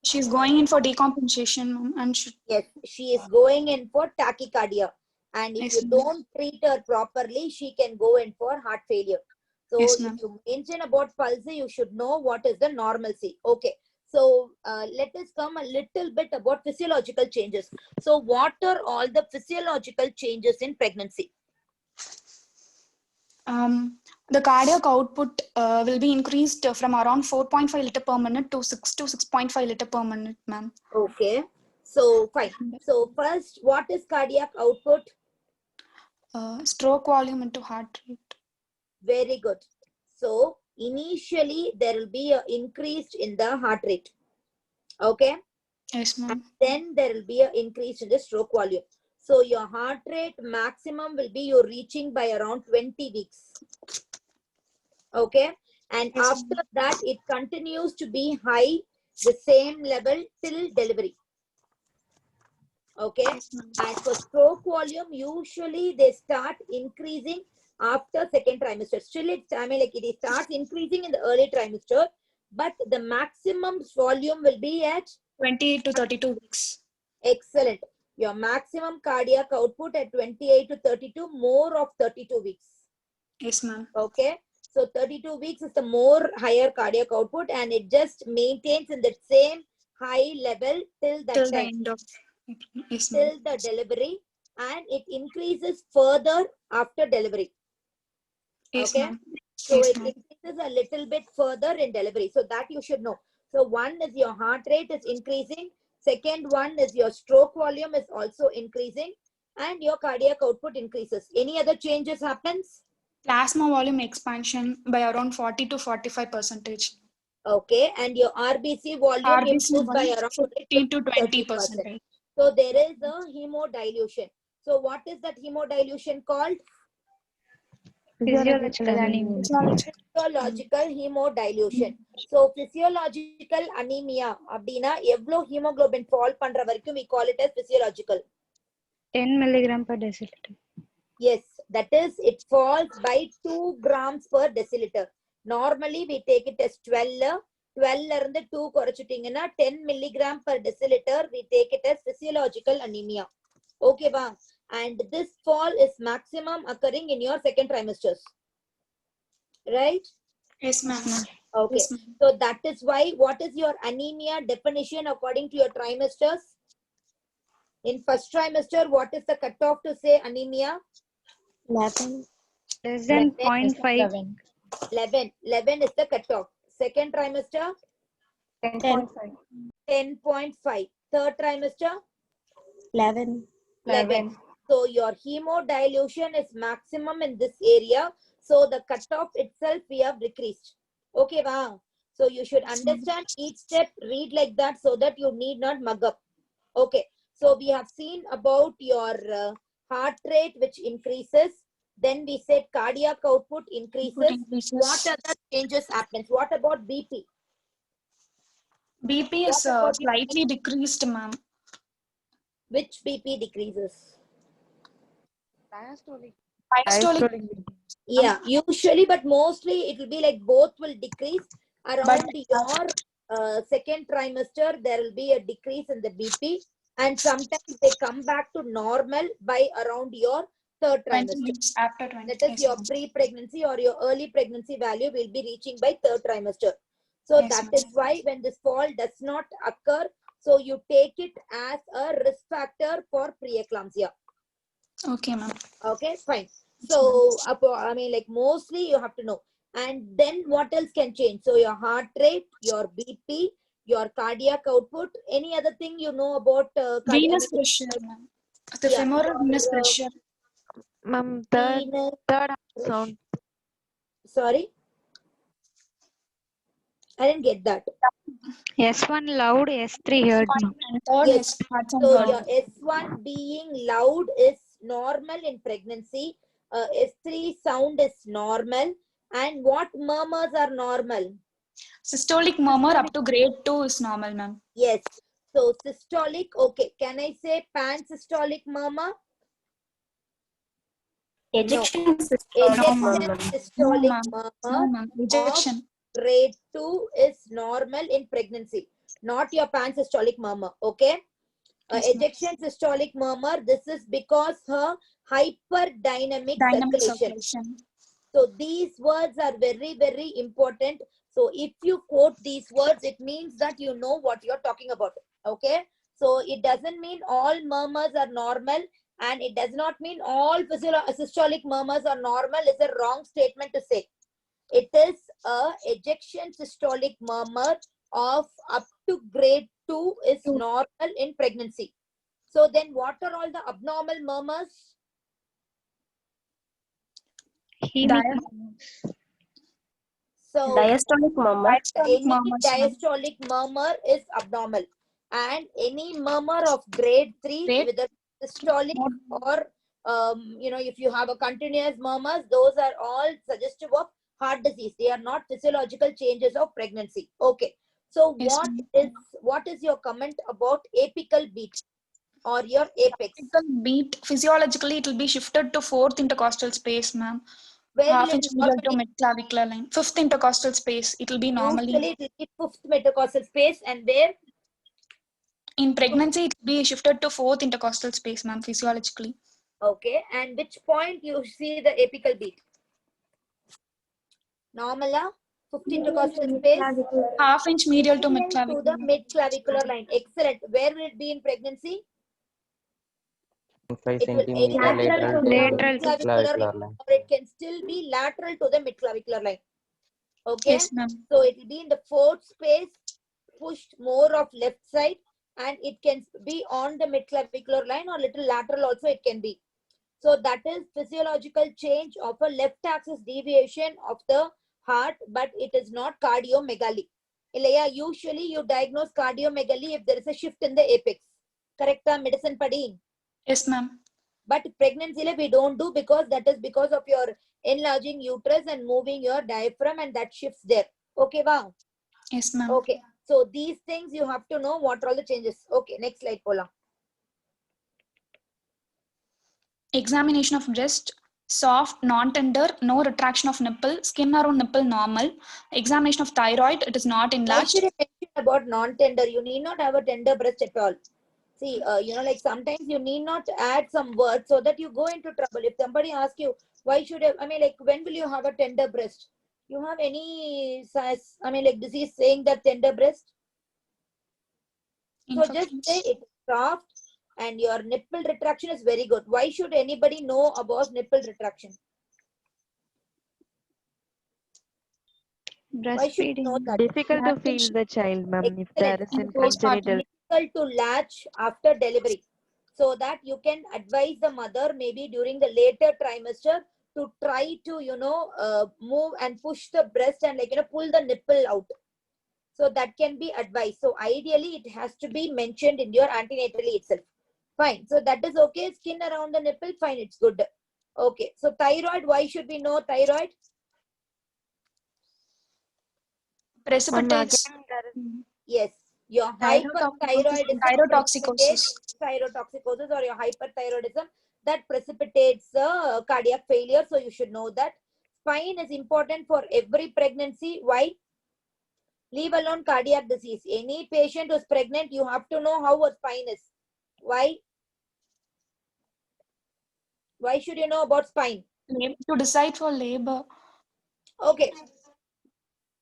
She's going in for decompensation, and yes, she is going in for tachycardia. And if you don't treat her properly, she can go in for heart failure. So if you mention about pulse, you should know what is the normalcy. Okay. So let us come a little bit about physiological changes. So what are all the physiological changes in pregnancy? The cardiac output will be increased from around 4.5 liter per minute to 6 to 6.5 liter per minute, ma'am. Okay. So fine. So first, what is cardiac output? Stroke volume into heart rate. Very good. So initially there will be an increase in the heart rate. Okay. Yes, ma'am. And then there will be an increase in the stroke volume. So your heart rate maximum will be you're reaching by around 20 weeks. Okay. And Yes, after that, it continues to be high, the same level till delivery. Okay. Yes, ma'am. And for stroke volume, usually they start increasing after second trimester. Still, it starts increasing in the early trimester, but the maximum volume will be at 28 to 32 weeks. excellent. Your maximum cardiac output at 28 to 32, more of 32 weeks. Yes, ma'am. Okay. So 32 weeks is the more higher cardiac output, and it just maintains in the same high level till that Till the time, end of. Yes, ma'am. till the delivery, and it increases further after delivery. Yes, Okay. ma'am. So Yes, it ma'am. increases a little bit further in delivery. So that you should know. So one is your heart rate is increasing. Second one is your stroke volume is also increasing, and your cardiac output increases. Any other changes happens? Plasma volume expansion by around 40 to 45%. Okay, and your RBC volume RBC improves by volume around 15 to 30%. 20%. So there is a hemodilution. So what is that hemodilution called? Physiological anemia. Physiological hemodilution. So physiological anemia அப்படினா எவ்வளவு hemoglobin fall பண்ற வரைக்கும் we call it as physiological. 10 milligram per deciliter. Yes, that is, it falls by 2 grams per deciliter. Normally we take it as 12. 12 இருந்து 2 குறைச்சிட்டீங்கன்னா 10 milligram per deciliter we take it as physiological anemia. Okay ba? And this fall is maximum occurring in your second trimesters. Right? Yes, ma'am. Okay. Yes, ma'am. So that is why, what is your anemia definition according to your trimesters? In first trimester, what is the cutoff to say anemia? 11. Less than 11. 0.5. 11. 11 is the cutoff. Second trimester? 10.5. 10.5. Third trimester? 11. 11. So your hemodilution is maximum in this area. So the cutoff itself we have decreased. Okay, wow. So you should understand each step, read like that so that you need not mug up. Okay. So we have seen about your heart rate which increases. Then we said cardiac output increases. What other changes happens? What about BP? BP is What about slightly decreased, ma'am. Which BP decreases? Diastolic. Yeah, usually, but mostly it will be like both will decrease. Around your second trimester, there will be a decrease in the BP, and sometimes they come back to normal by around your third 20 trimester. weeks after 20. That is Yes, your ma'am. pre-pregnancy or your early pregnancy value will be reaching by third trimester. So Yes, that ma'am. is why when this fall does not occur, so you take it as a risk factor for preeclampsia. Okay, ma'am. Okay, fine. So, I mean, like mostly you have to know. And then what else can change? So your heart rate, your BP, your cardiac output, any other thing you know about Venous pressure, ma'am. The femoral venous pressure. Ma'am, third sound. Sorry? I didn't get that. S1 loud, S3 heard. No. And third Yes. is heart and So heart. your S1 being loud is normal in pregnancy. S3 sound is normal. And what murmurs are normal? Systolic murmur up to grade 2 is normal, ma'am. Yes. So systolic, okay. Can I say pansystolic murmur? Ejection Ejection systolic No, murmur ma'am. Ejection. of grade 2 is normal in pregnancy, not your pansystolic murmur. Okay. Yes, ma'am. Ejection systolic murmur, this is because her hyperdynamic Dynamic circulation. So these words are very, very important. So if you quote these words, it means that you know what you're talking about. Okay. So it doesn't mean all murmurs are normal And it does not mean all systolic murmurs are normal. Is a wrong statement to say. It is a ejection systolic murmur of up to grade 2 is normal in pregnancy. So then what are all the abnormal murmurs? So Diastolic murmur. any diastolic murmur is abnormal, and any murmur of grade 3, whether systolic or if you have a continuous murmurs, those are all suggestive of heart disease. They are not physiological changes of pregnancy. Okay. So what is your comment about apical beat or your apex? Apical beat, physiologically it will be shifted to 4th intercostal space, ma'am. Where Half will inch it medial to normally? mid-clavicular line. 5th intercostal space, it will be normally. Usually it will be 5th metacostal space, and where? In pregnancy, it will be shifted to 4th intercostal space, ma'am, physiologically. Okay, and which point you see the apical beat? Normala, 5th intercostal space. Half inch medial to To mid-clavicular. the mid-clavicular line. Excellent. Where will it be in pregnancy? 5 It will centimeter either be lateral to the Lateral to mid-clavicular line, or it can still be lateral to the mid-clavicular line. Okay. Yes, ma'am. So it will be in the 4th space, pushed more of left side, and it can be on the mid-clavicular line or little lateral also it can be. So that is physiological change of a left axis deviation of the heart, but it is not cardiomegaly. Ilaya, usually you diagnose cardiomegaly if there is a shift in the apex. Correct? Medicine padi. Yes, ma'am. But pregnancy we don't do, because that is because of your enlarging uterus and moving your diaphragm, and that shifts there. Okay, wow. Yes, ma'am. Okay. So these things you have to know what are all the changes. Okay, next slide, Pola. Examination of breast, soft, non-tender, no retraction of nipple, skin around nipple normal. Examination of thyroid, it is not Why enlarged. should I mention about non-tender? You need not have a tender breast at all. See, like sometimes you need not add some words so that you go into trouble. If somebody asks you, why should I mean, like, when will you have a tender breast? You have any size, disease saying that tender breast? So just say it's soft and your nipple retraction is very good. Why should anybody know about nipple retraction? Why should you know that? Difficult to feel the child, ma'am, if there is in congenital. Difficult to latch after delivery, so that you can advise the mother maybe during the later trimester to try to move and push the breast and pull the nipple out. So that can be advised. So ideally it has to be mentioned in your antenatally itself. Fine. So that is okay. Skin around the nipple, fine, it's good. Okay. So thyroid, why should we know thyroid? Precipitates. Yes. Your hyperthyroid is thyrotoxicosis. Thyrotoxicosis or your hyperthyroidism that precipitates cardiac failure. So you should know that. Spine is important for every pregnancy. Why? Leave alone cardiac disease. Any patient who's pregnant, you have to know how a spine is. Why? Why should you know about spine? To decide for labor. Okay.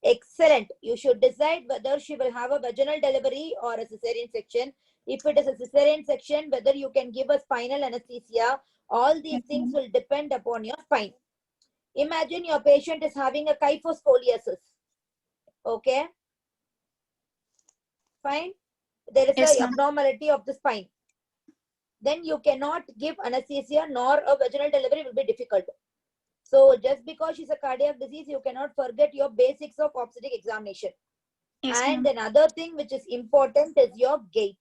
Excellent. You should decide whether she will have a vaginal delivery or a cesarean section. If it is a cesarean section, whether you can give a spinal anesthesia. All these things will depend upon your spine. Imagine your patient is having a kyphoscoliosis. Okay. Fine. There is an abnormality of the spine. Then you cannot give anesthesia, nor a vaginal delivery will be difficult. So just because she's a cardiac disease, you cannot forget your basics of obstetric examination. And another thing which is important is your gait.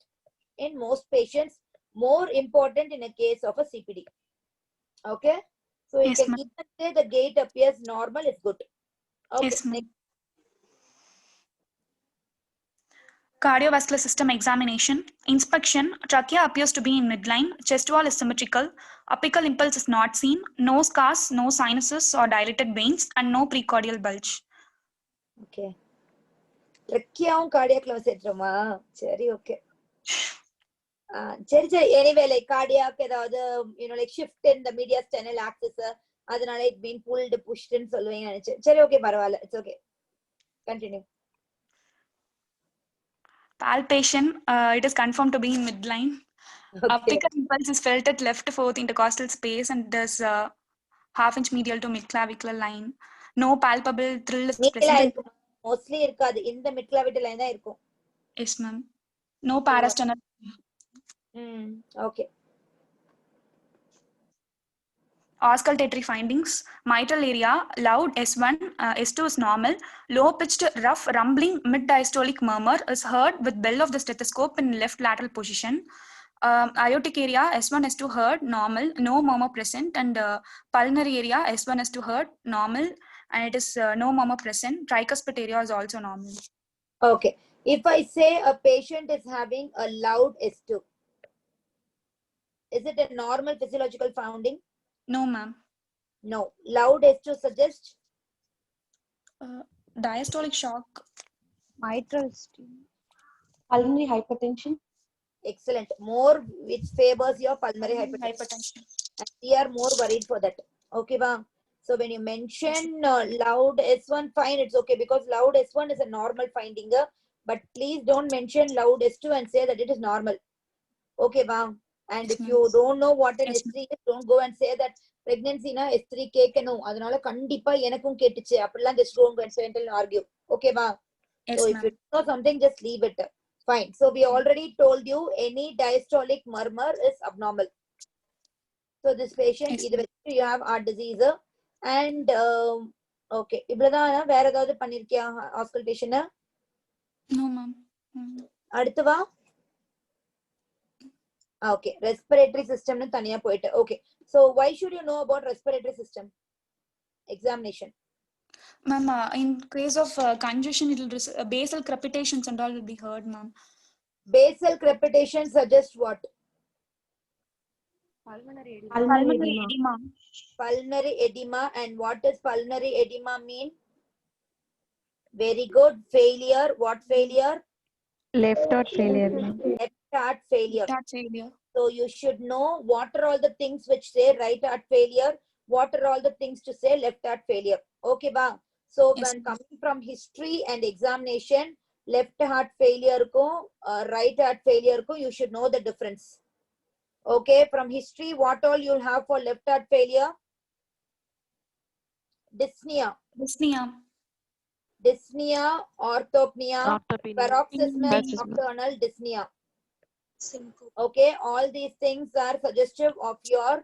In most patients, more important in a case of a CPD. Okay. So you can even say the gait appears normal, it's good. Okay. Next. Cardiovascular system examination. Inspection. Trachea appears to be in midline. Chest wall is symmetrical. Apical impulse is not seen. No scars, no sinuses or dilated veins, and no precordial bulge. Okay. Trachea cardiac சேர்த்துறோமா? சரி, okay. Anyway, like cardiac, like shift in the mediastinal axis, it's been pulled, pushed and சொல்லுவீங்க. சரி, okay, பரவாயில்லை. It's okay. Continue. Palpation, it is confirmed to be in midline. Okay. Apical impulse is felt at left fourth intercostal space and there's a half-inch medial to midclavicular line. No palpable thrill is நீங்களா present. இருக்கும் mostly இருக்காது இந்த மிட்கிளாவிட்டல் line தான் இருக்கும். Yes, ma'am. No parasternal. Okay. Auscultatory findings. Mitral area, loud S1, S2 is normal. Low-pitched, rough, rumbling, mid-diastolic murmur is heard with bell of the stethoscope in left lateral position. Aortic area, S1, S2 heard, normal, no murmur present. And pulmonary area, S1, S2 heard, normal, and it is no murmur present. Tricuspid area is also normal. Okay. If I say a patient is having a loud S2, is it a normal physiological finding? No, ma'am. No. Loud S2 suggests Diastolic shock. Mitral stem. Pulmonary hypertension. excellent. More which favors your pulmonary hypertension. And we are more worried for that. Okay, ba? So when you mention loud S1, fine, it's okay because loud S1 is a normal finding. But please don't mention loud S2 and say that it is normal. Okay, ba? And if you don't know what an S3 is, don't go and say that pregnancy na S3 கேட்கணும் அதனால கண்டிப்பா எனக்கும் கேட்டுச்சு அப்படிலாம் just don't go and say and argue. Okay, ba? Yes, So if ma'am. you know something, just leave it. Fine. So we already told you any diastolic murmur is abnormal. So this patient, Yes, either you have heart disease and okay. இவ்வளவுதான் வேற ஏதாவது பண்ணிருக்கியா auscultation? No, ma'am. அடுத்து வா. Okay, respiratory system னு தனியா போயிட்டு. Okay. So why should you know about respiratory system? Examination. Ma'am, in case of congestion, it will basal crepitations and all will be heard, ma'am. Basal crepitation suggests what? Pulmonary Pulmonary edema. edema. Pulmonary edema. And what does pulmonary edema mean? Very good. Failure. What failure? Left heart failure, ma'am. Left heart failure. Heart failure. So you should know what are all the things which say right heart failure, what are all the things to say left heart failure. Okay, ba? So Yes, when ma'am. coming from history and examination, left heart failure ko, right heart failure ko, you should know the difference. Okay, from history, what all you'll have for left heart failure? Dyspnea. Dyspnea. Dyspnea, orthopnea, Orthopnea. paroxysmal Paroxysmal. nocturnal dyspnea. Okay, all these things are suggestive of your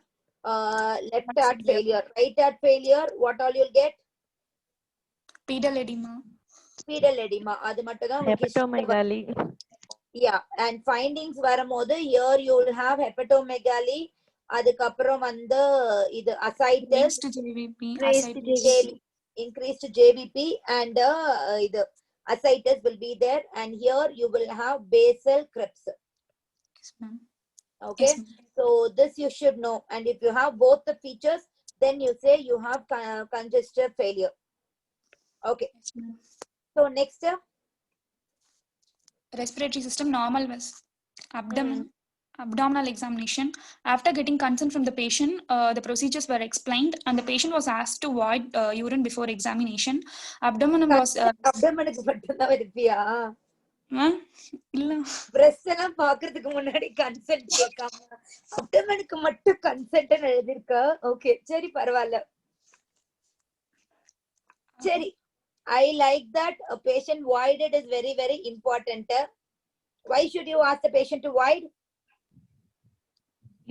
left heart failure. Right heart failure, what all you'll get? Pedal edema. Pedal edema. அது மட்டும் தான் உங்களுக்கு history ல Hepatomegaly. Yeah, and findings வரும்போது here you will have hepatomegaly. அதுக்கப்புறம் வந்து இது ascites, Raised JVP. ascites. increased JVP, and இது ascites will be there. And here you will have basal Krebs. Yes, ma'am. Okay, Yes, ma'am. so this you should know. And if you have both the features, then you say you have congestive failure. Okay, Yes, ma'am. so next Respiratory system normal was abdominal examination. After getting consent from the patient, the procedures were explained and the patient was asked to void urine before examination. Abdomen was abdomenக்கு மட்டும் தான் இருப்பியா? ma'am, இல்ல. breast எல்லாம் பாக்குறதுக்கு முன்னாடி consent கேட்காம abdomenக்கு மட்டும் consent ன்னு எழுதிருக்க. Okay, சரி பரவாயில்ல. சரி, I like that a patient voided is very, very important. Why should you ask the patient to void?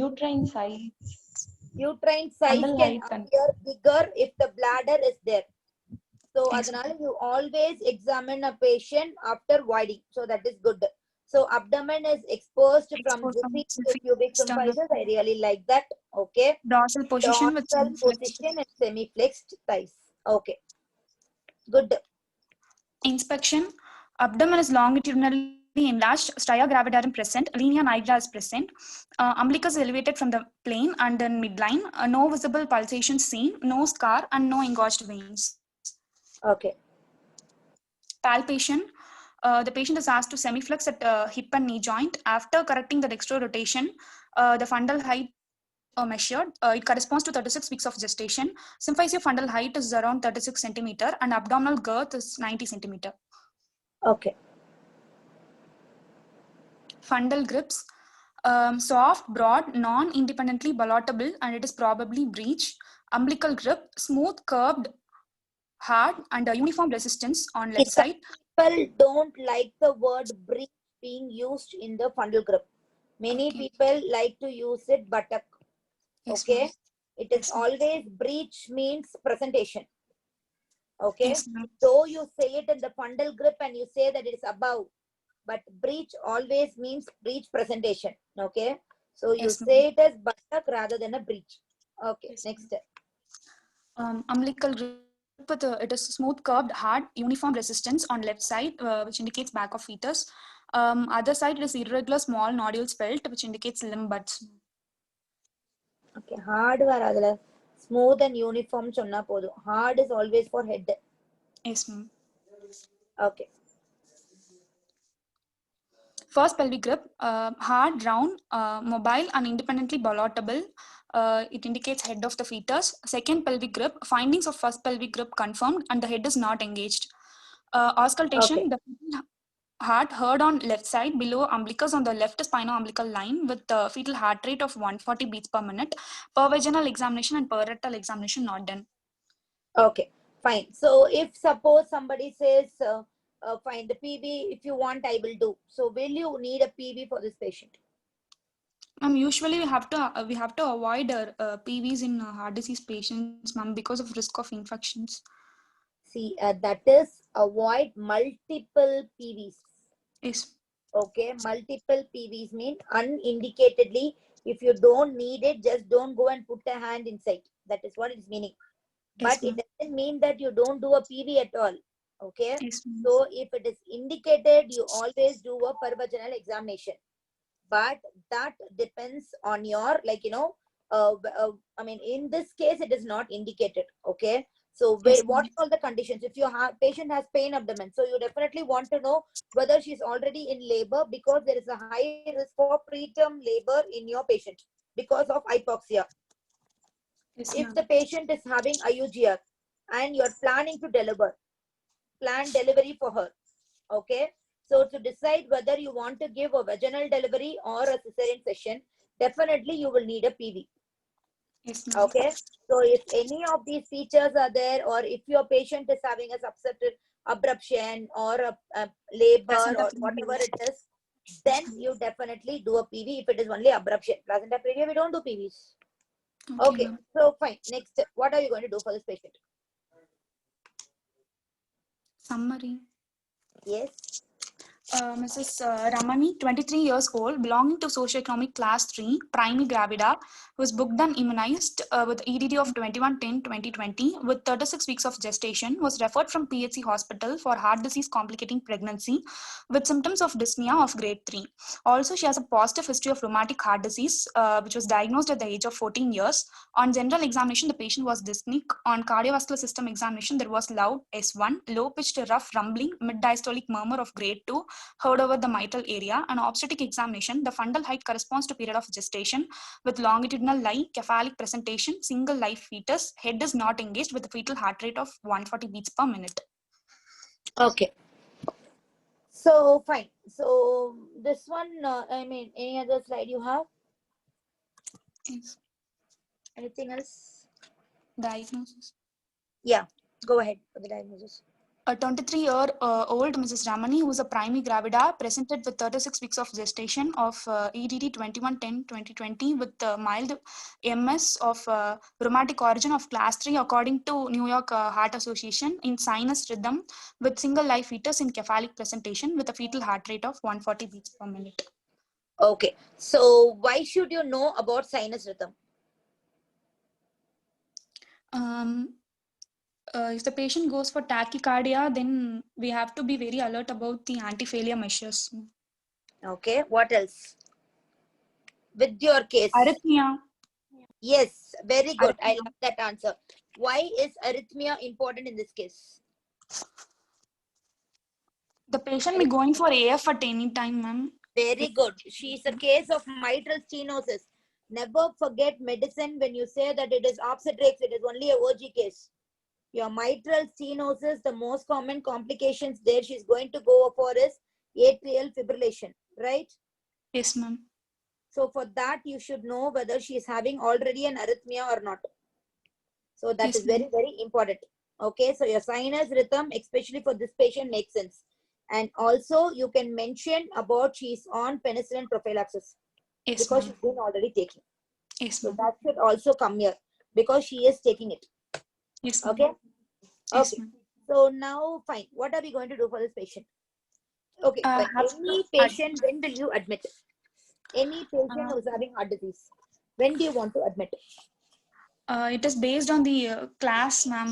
Uterine size. Uterine size Bundle can height and- appear bigger if the bladder is there. So Yes. அதனால you always examine a patient after voiding. So that is good. So abdomen is exposed from Exposed from repeat to symphysis, pubic external. symphysis. I really like that. Okay. Dorsal position with Dorsal semi-flexed. position and semi-flexed thighs. Okay. Good. Inspection. Abdomen is longitudinally enlarged, stria gravidarum present, linea nigra is present. Umbilicus elevated from the plane and then midline. No visible pulsation seen, no scar, and no engorged veins. Okay. Palpation. The patient is asked to semiflex at hip and knee joint. After correcting the dextrorotation, the fundal height measured. It corresponds to 36 weeks of gestation. Symphysial fundal height is around 36 centimeter and abdominal girth is 90 centimeter. Okay. Fundal grips. Soft, broad, non-independently ballotable, and it is probably breech. Umbilical grip, smooth, curved, hard, and uniform resistance on left side. People don't like the word breech being used in the fundal grip. Many Okay. people like to use it buttock. Yes, Okay. ma'am. It is Yes, ma'am. always breech means presentation. Okay. Yes, ma'am. Though you say it in the fundal grip and you say that it is above, but breech always means breech presentation. Okay. So you Yes, ma'am. say it as buttock rather than a breech. Okay. Yes, Next. umbilical grip with it is smooth, curved, hard, uniform resistance on left side, which indicates back of fetus. Other side it is irregular, small nodules felt, which indicates limb buds. Okay. Hard varadala. Smooth and uniform chonna podu. Hard is always for head. Yes, ma'am. Okay. First pelvic grip, hard, round, mobile, and independently ballotable. It indicates head of the fetus. Second pelvic grip, findings of first pelvic grip confirmed, and the head is not engaged. Auscultation, Okay. the fetal heart heard on left side below umbilicus on the left spino-umbilical line with the fetal heart rate of 140 beats per minute. Per vaginal examination and per rectal examination not done. Okay, fine. So if suppose somebody says, fine, the PV, if you want, I will do. So will you need a PV for this patient? Usually we have to avoid PVs in heart disease patients, ma'am, because of risk of infections. See, that is avoid multiple PVs. Yes. Okay, multiple PVs mean unindicatedly. If you don't need it, just don't go and put a hand inside. That is what it's meaning. Yes, But it ma'am. doesn't mean that you don't do a PV at all. Okay. Yes, ma'am. So if it is indicated, you always do a pervaginal examination. But that depends on your, like, I mean, in this case, it is not indicated. Okay. So Yes, what are all the conditions? If your patient has pain abdomen, so you definitely want to know whether she's already in labor, because there is a high risk for preterm labor in your patient because of hypoxia. yes, If ma'am. the patient is having IUGR and you're planning to plan delivery for her. Okay. So to decide whether you want to give a vaginal delivery or a cesarean section, definitely you will need a PV. Yes, ma'am. Okay. So if any of these features are there, or if your patient is having a subsequent abruption or a labor Placenta or previa. whatever it is, then you definitely do a PV. If it is only abruption, placenta previa, we don't do PVs. Okay. ma'am. So fine. Next, what are you going to do for this patient? Summary. Yes. Mrs. Ramani, 23 years old, belonging to socioeconomic class 3, primary gravida, was booked and immunized with EDD of 21-10-2020 with 36 weeks of gestation, was referred from PHC hospital for heart disease complicating pregnancy with symptoms of dyspnea of grade 3. Also, she has a positive history of rheumatic heart disease, which was diagnosed at the age of 14 years. On general examination, the patient was dyspneic. On cardiovascular system examination, there was loud S1, low-pitched rough rumbling, mid-diastolic murmur of grade 2, heard over the mitral area. An obstetric examination, the fundal height corresponds to period of gestation with longitudinal lie, cephalic presentation, single live fetus, head is not engaged with a fetal heart rate of 140 beats per minute. Okay. So fine. So this one, I mean, any other slide you have? Yes. Anything else? Diagnosis. Yeah, go ahead for the diagnosis. A 23-year-old Mrs. Ramani, who is a primary gravida, presented with 36 weeks of gestation of EDD 21-10-2020 with mild MS of rheumatic origin of class 3 according to New York Heart Association in sinus rhythm with single live fetus in cephalic presentation with a fetal heart rate of 140 beats per minute. Okay, so why should you know about sinus rhythm? If the patient goes for tachycardia, then we have to be very alert about the anti-failure measures. Okay, what else? With your case. Arrhythmia. Yes, very good. I Arrhythmia. love that answer. Why is arrhythmia important in this case? The patient may going for AF at any time, ma'am. Very good. She's a case of mitral stenosis. Never forget medicine when you say that it is obstetrics, it is only a OG case. Your mitral stenosis, the most common complications there she's going to go for is atrial fibrillation, right? Yes, ma'am. So for that, you should know whether she is having already an arrhythmia or not. So that Yes, is very, very important. Okay, so your sinus rhythm, especially for this patient, makes sense. And also you can mention about she's on penicillin prophylaxis Yes, because ma'am. she's been already taking. Yes, So ma'am. that should also come here because she is taking it. Yes, ma'am. Okay. Yes, Okay. ma'am. So now, fine. What are we going to do for this patient? Okay. Have Any patient, when will you admit? Any patient who's having heart disease, when do you want to admit? it is based on the class, ma'am.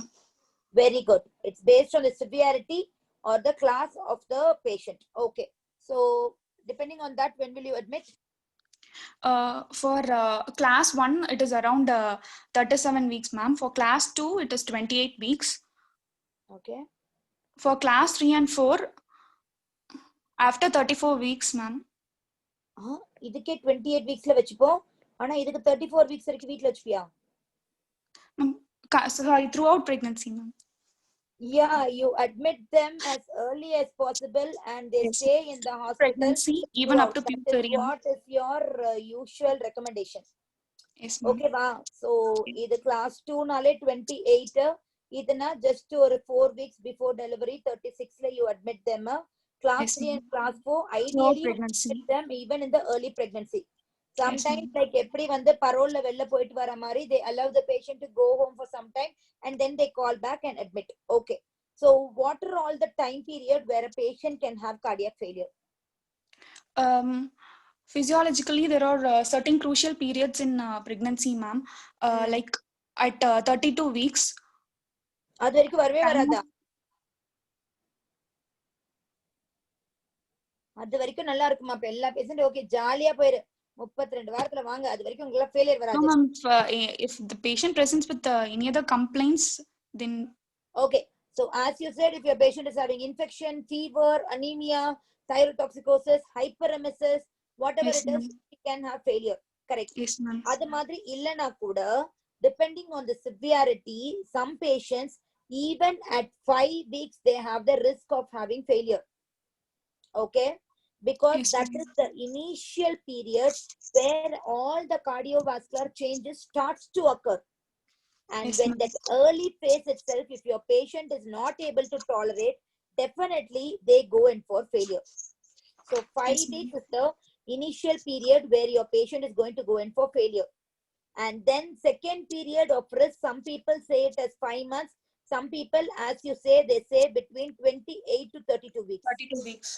Very good. It's based on the severity or the class of the patient. Okay. So depending on that, when will you admit? For class 1, it is around 37 weeks, ma'am. For class 2, it is 28 weeks. Okay. For class 3 and 4, after 34 weeks, ma'am. இதுக்கே 28 weeksல வச்சுப்போம். ஆனா இதுக்கு 34 weeks வரைக்கும் வீட்ல வச்சுப்பியா? Sorry, throughout pregnancy, ma'am. Yeah, you admit them as early as possible and they Yes. stay in the hospital. Pregnancy, even up to That is puberty. what is your usual recommendation? Yes, ma'am. Okay, va. So, either class 2 nale 28, idana just or 4 weeks before delivery, 36 la you admit them. Class Yes, 3 and ma'am. class 4, Throughout ideally you pregnancy. admit them even in the early pregnancy. Sometimes Yes, like eppadi vande parole la vella poitu vara mari, they allow the patient to go home for some time and then they call back and admit. Okay. So what are all the time period where a patient can have cardiac failure? Physiologically, there are certain crucial periods in pregnancy, ma'am. Like at 32 weeks. அது வரைக்கும் வரவே வராதா? அது வரைக்கும் நல்லா இருக்குமா? அப்ப எல்லா பேஷண்ட் ஓகே ஜாலியா போயிரு. 32 வாரத்துல வாங்க. அது வரைக்கும் உங்களுக்கு ஃபெயிலியர் வராது. No, ma'am. If the patient presents with any other complaints, then okay. So as you said, if your patient is having infection, fever, anemia, thyrotoxicosis, hyperemesis, whatever yes, it is, you can have failure. Correct. Yes, ma'am. அது மாதிரி இல்லனா கூட depending on the severity, some patients even at 5 weeks they have the risk of having failure. Okay, because yes, that is the initial period where all the cardiovascular changes starts to occur. And yes, when that early phase itself, if your patient is not able to tolerate, definitely they go in for failure. So 5 weeks is the initial period where your patient is going to go in for failure. And then second period of risk, some people say it as 5 months. Some people, as you say, they say between 28 to 32 weeks. 32 weeks.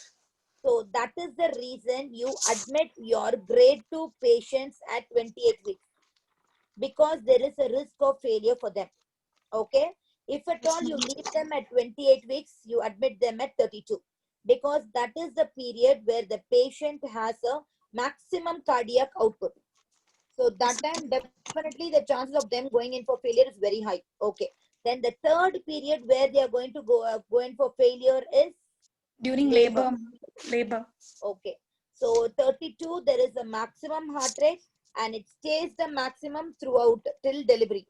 So that is the reason you admit your grade 2 patients at 28 weeks. Because there is a risk of failure for them. Okay. If at all you leave them at 28 weeks, you admit them at 32. Because that is the period where the patient has a maximum cardiac output. So that time, definitely the chances of them going in for failure is very high. Okay. Then the third period where they are going to go in for failure is during labor. Okay. So 32, there is a maximum heart rate and it stays the maximum throughout till delivery.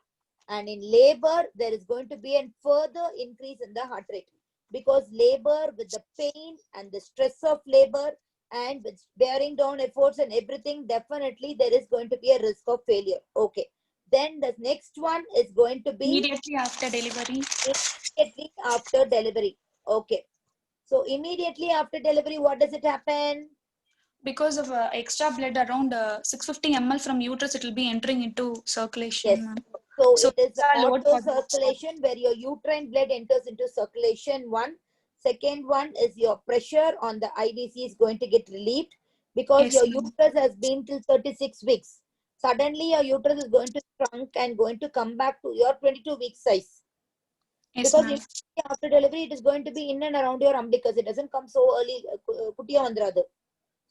And in labor, there is going to be a further increase in the heart rate because labor with the pain and the stress of labor and with bearing down efforts and everything, definitely there is going to be a risk of failure. Okay. Then the next one is going to be immediately after delivery. Immediately after delivery. Okay. So immediately after delivery, what does it happen? Because of extra blood around 650 ml from uterus, it will be entering into circulation. Yes. So it is auto circulation where your uterine blood enters into circulation. One. Second one is your pressure on the IVC is going to get relieved because your uterus has been till 36 weeks. Suddenly your uterus is going to shrunk and going to come back to your 22 week size. Because after delivery, it is going to be in and around your umbilicus. It doesn't come so early.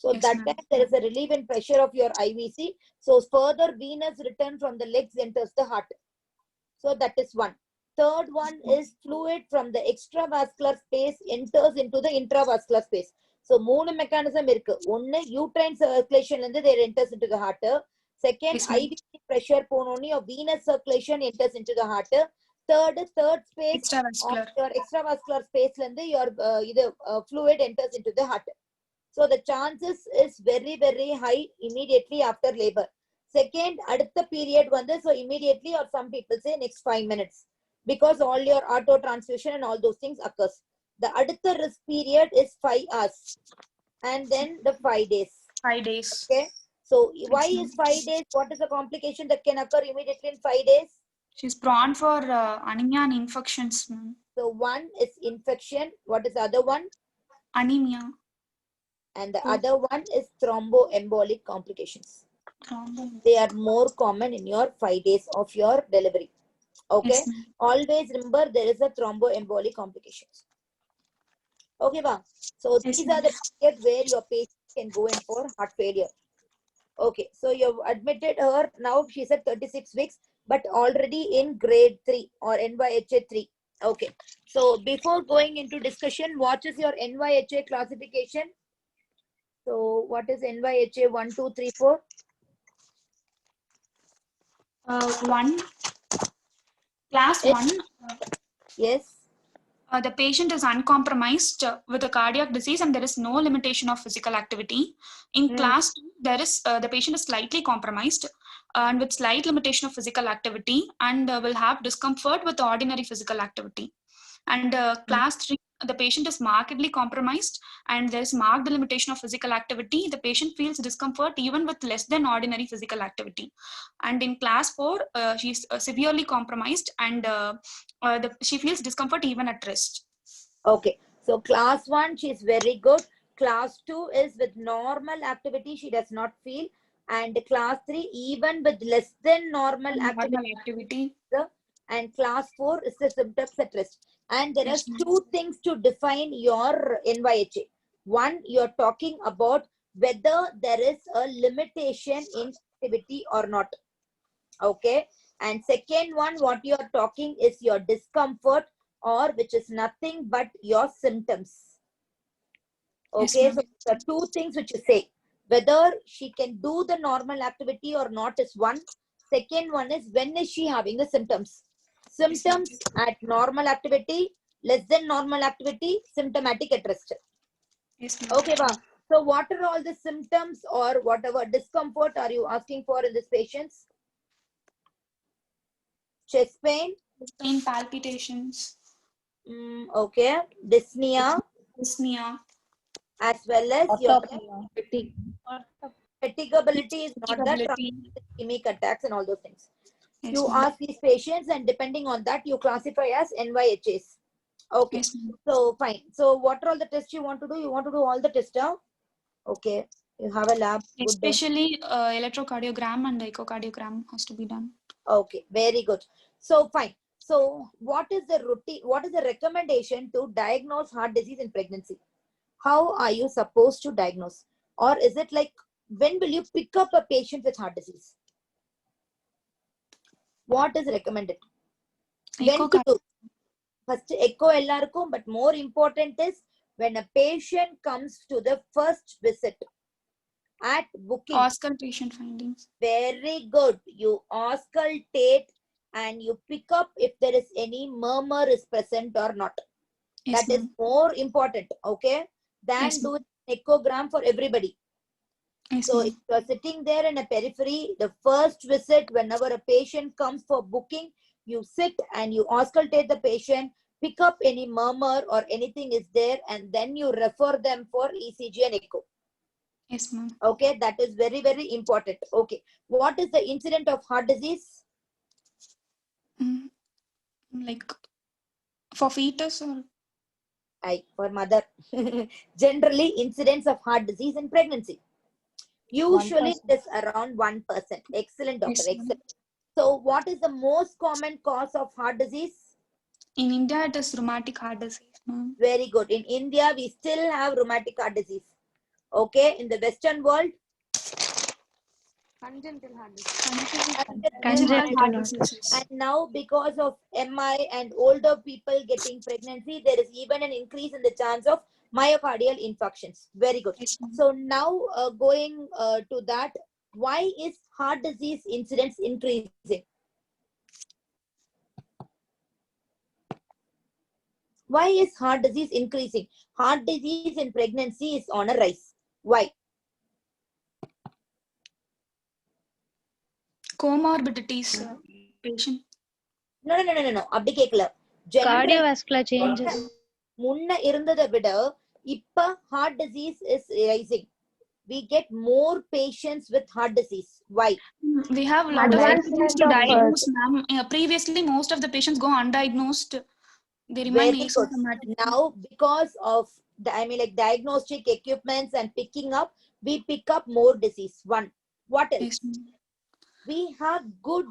So that time there is a relief in pressure of your IVC. So further venous return from the legs enters the heart. So that is one. Third one is fluid from the extravascular space enters into the intravascular space. So மூணு mechanism இருக்கு. ஒன்னு uterine circulation and there enters into the heart. Second, IVC pressure போனோனே your venous circulation enters into the heart. Third space of your extravascular space your fluid enters into the heart. So the chances is very, very high immediately after labor. Second, adutha period vande, so immediately, or some people say next 5 minutes, because all your auto transfusion and all those things occurs. The adutha risk period is 5 hours, and then the 5 days. 5 days. Okay. So why Yes, ma'am. is 5 days? What is the complication that can occur immediately in 5 days? She's prone for anemia and infections, ma'am. So one is infection. What is the other one? Anemia. And the other one is thromboembolic complications. They are more common in your 5 days of your delivery. Okay. Yes, ma'am. Always remember there is a thromboembolic complications. Okay, ba. So Yes, these ma'am. are the periods where your patient can go in for heart failure. Okay, so you've admitted her. Now she's at 36 weeks, but already in grade 3 or NYHA 3. Okay, so before going into discussion, what is your NYHA classification? So what is NYHA 1, 2, 3, 4? 1. Class Yes. 1. Yes. The patient is uncompromised with a cardiac disease and there is no limitation of physical activity. In class 2, there is the patient is slightly compromised and with slight limitation of physical activity and will have discomfort with ordinary physical activity. And class 3, the patient is markedly compromised and there is marked limitation of physical activity. The patient feels discomfort even with less than ordinary physical activity. And in class 4, she's severely compromised and she feels discomfort even at rest. Okay, so class 1, she's very good. Class 2 is with normal activity, she does not feel. And class 3, even with less than normal activity. And class 4 is the symptoms at rest. And there are two things to define your NYHA. One, you're talking about whether there is a limitation in activity or not. Okay. And second one, what you're talking is your discomfort, or which is nothing but your symptoms. Okay. Yes, so the two things which you say, whether she can do the normal activity or not is one. Second one is when is she having the symptoms? Symptoms at normal activity, less than normal activity, symptomatic at rest. Yes, Okay, ba. So what are all the symptoms or whatever discomfort are you asking for in this patients? Chest pain? Pain, palpitations. Okay. Dyspnea? Dyspnea. As well as your fatigability is not that ischemic attacks and all those things. Yes, You ask these patients and depending on that you classify as NYHAs. Okay. Yes, so fine. So what are all the tests you want to do? You want to do all the tests now? Okay. You have a lab. Especially electrocardiogram and echocardiogram has to be done. Okay. Very good. So fine. So what is the routine? What is the recommendation to diagnose heart disease in pregnancy? How are you supposed to diagnose? Or is it like, when will you pick up a patient with heart disease? What is recommended? When to do? First echo ellarkum, but more important is when a patient comes to the first visit at booking. Auscultation findings. Very good. You auscultate and you pick up if there is any murmur is present or not. Yes, that is more important, okay, than do an echogram for everybody. Yes, so if you are sitting there in a periphery, the first visit, whenever a patient comes for booking, you sit and you auscultate the patient, pick up any murmur or anything is there, and then you refer them for ECG and echo. Yes, ma'am. Okay, that is very, very important. Okay, what is the incident of heart disease? Like for fetus or? For mother. Generally, incidence of heart disease in pregnancy. Usually it is around 1%. Excellent, doctor. Excellent. So what is the most common cause of heart disease? In India, it is rheumatic heart disease. Very good. In India, we still have rheumatic heart disease. Okay. In the Western world? Congenital heart disease. Congenital heart disease. And now because of MI and older people getting pregnancy, there is even an increase in the chance of myocardial infarctions. Very good. So now going to that, why is heart disease incidence increasing? Why is heart disease increasing? Heart disease in pregnancy is on a rise. Why? Comorbidities, patient. No. அப்படி கேட்கல. Cardiovascular changes. முன்ன இருந்ததை விட இப்ப heart disease is rising. We get more patients with heart disease. Why? We have a lot of patients to of diagnose, ma'am. Previously, most of the patients go undiagnosed. They remain Very good. asymptomatic. Now, because of the, like diagnostic equipments and picking up, we pick up more disease. One. What else? Yes, ma'am. We have good,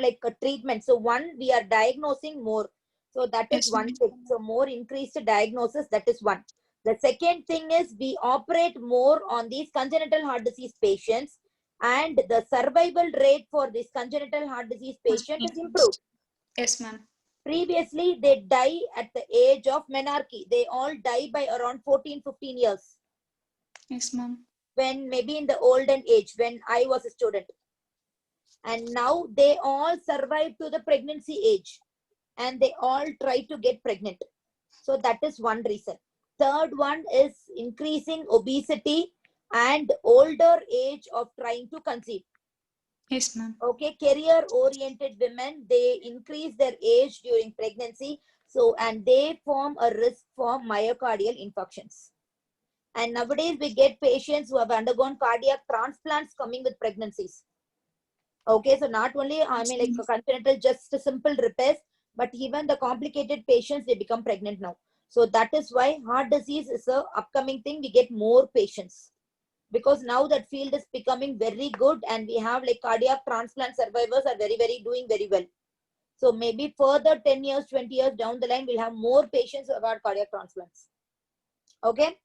like a treatment. So one, we are diagnosing more. So that is Yes, one ma'am. thing. So more increased diagnosis, that is one. The second thing is we operate more on these congenital heart disease patients, and the survival rate for this congenital heart disease patient is improved. Yes, ma'am. Previously, they die at the age of menarche. They all die by around 14-15 years. Yes, ma'am. When maybe in the olden age, when I was a student. And now they all survive to the pregnancy age. And they all try to get pregnant. So that is one reason. Third one is increasing obesity and older age of trying to conceive. Yes, ma'am. Okay, career-oriented women, they increase their age during pregnancy. So, and they form a risk for myocardial infarctions. And nowadays we get patients who have undergone cardiac transplants coming with pregnancies. Okay, so not only, like congenital, just simple repairs, but even the complicated patients, they become pregnant now. So that is why heart disease is a upcoming thing. We get more patients because now that field is becoming very good, and we have like cardiac transplant survivors are doing very well. So maybe further 10 years, 20 years down the line, we'll have more patients who have had cardiac transplants. Okay.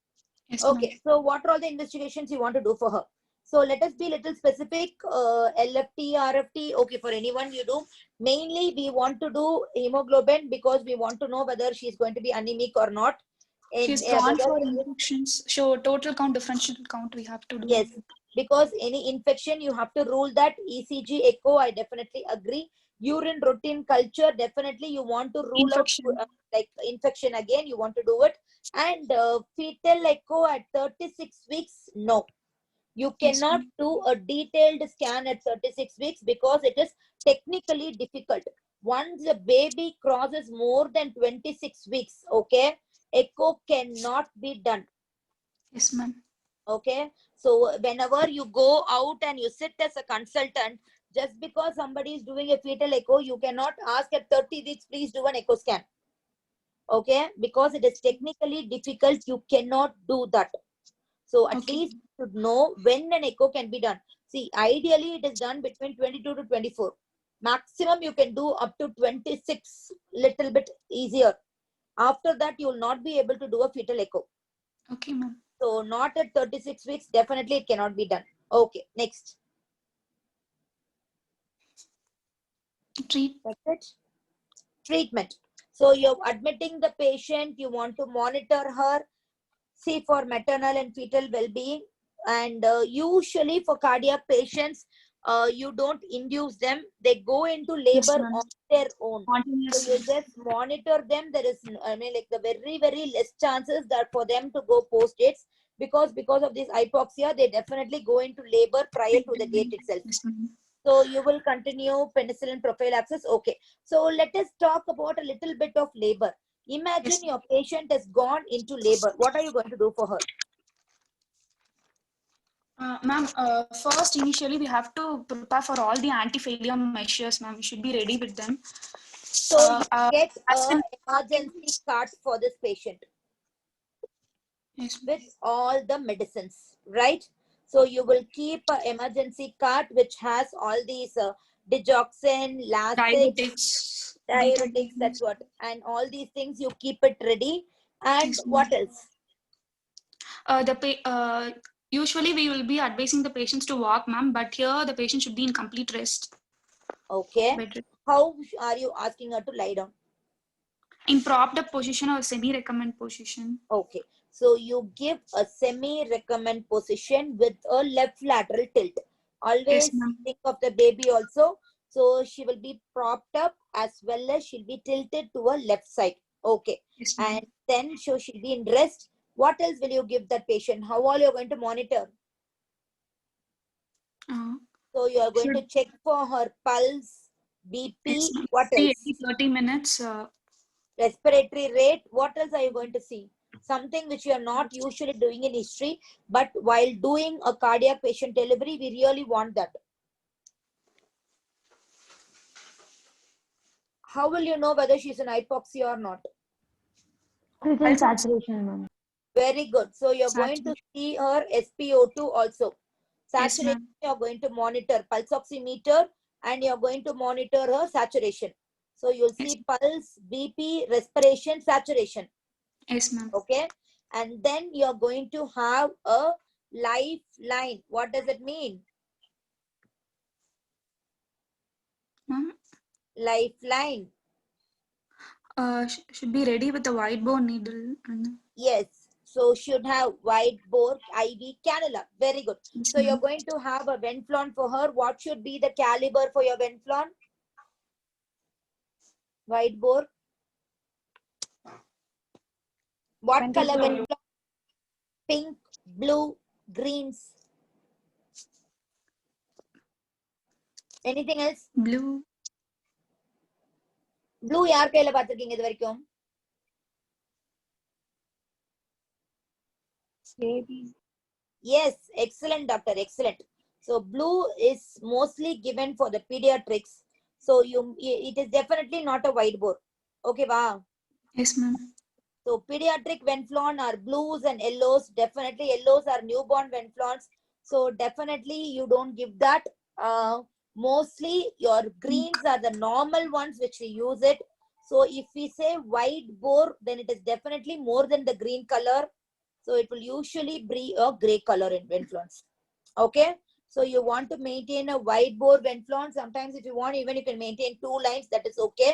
Yes, okay. So what are all the investigations you want to do for her? So let us be a little specific. LFT, RFT, okay, for anyone you do. Mainly we want to do hemoglobin because we want to know whether she's going to be anemic or not. She's prone for infections. So total count, differential count we have to do. Yes, because any infection you have to rule that. ECG, echo, I definitely agree. Urine routine culture, definitely you want to rule Infection. out like infection again, you want to do it. And fetal echo at 36 weeks, no. You cannot do a detailed scan at 36 weeks because it is technically difficult. Once the baby crosses more than 26 weeks, okay, echo cannot be done. Yes, ma'am. Okay, so whenever you go out and you sit as a consultant, just because somebody is doing a fetal echo, you cannot ask at 30 weeks, please do an echo scan. Okay, because it is technically difficult, you cannot do that. So at least you should know when an echo can be done. See, ideally it is done between 22 to 24. Maximum you can do up to 26, little bit easier. After that, you will not be able to do a fetal echo. Okay, ma'am. So not at 36 weeks, definitely it cannot be done. Okay, next. That's it. Treatment. So you're admitting the patient, you want to monitor her, see for maternal and fetal well-being. And usually for cardiac patients, you don't induce them. They go into labor on their own. So you just monitor them. There is, like the very less chances that for them to go post dates because of this hypoxia, they definitely go into labor prior to the date itself. So you will continue penicillin prophylaxis. Okay. So let us talk about a little bit of labor. Imagine your patient has gone into labor. What are you going to do for her? Ma'am, first initially we have to prepare for all the anti-failure measures, ma'am. We should be ready with them. So you get an emergency cart for this patient. Yes. With all the medicines, right? So you will keep an emergency cart which has all these digoxin, Lasix, diuretics, that's what, and all these things you keep it ready. And yes, what else? Usually we will be advising the patients to walk, ma'am, but here the patient should be in complete rest. Okay. How are you asking her to lie down? In propped up position or semi-recommend position. Okay. So you give a semi-recommend position with a left lateral tilt. Always think of the baby also. So she will be propped up as well as she'll be tilted to a left side. Okay. Yes, and then she'll be in rest. What else will you give that patient? How all you're going to monitor? So you are going to check for her pulse, BP, what else? 30 minutes. Respiratory rate. What else are you going to see? Something which you are not usually doing in history, but while doing a cardiac patient delivery, we really want that. How will you know whether she's in hypoxia or not? Total saturation, ma'am. Very good. So you're going to see her SpO2 also. Yes, Saturation, ma'am. you're going to monitor pulse oximeter and you're going to monitor her saturation. So you'll see pulse, BP, respiration, saturation. Yes, ma'am. Okay. And then you're going to have a lifeline. What does it mean? Ma'am, Lifeline. should be ready with a wide bore needle. Yes. So should have wide bore IV cannula. Very good. Yes, So you're ma'am. going to have a Venflon for her. What should be the caliber for your Venflon? Wide bore. What color Venflon? Pink, blue, greens. Anything else? Blue. Blue யார் கையில பார்த்திருக்கீங்க இது வரைக்கும்? Yes, excellent doctor, excellent. So blue is mostly given for the pediatrics. So it is definitely not a wide bore. Okay, wow. Yes, ma'am. So pediatric Venflon are blues and yellows. Definitely yellows are newborn Venflons. So definitely you don't give that. Mostly your greens are the normal ones which we use it. So if we say wide bore, then it is definitely more than the green color. So it will usually be a gray color in Venflons. Okay. So you want to maintain a wide bore Venflon. Sometimes if you want, even you can maintain 2 lines, that is okay.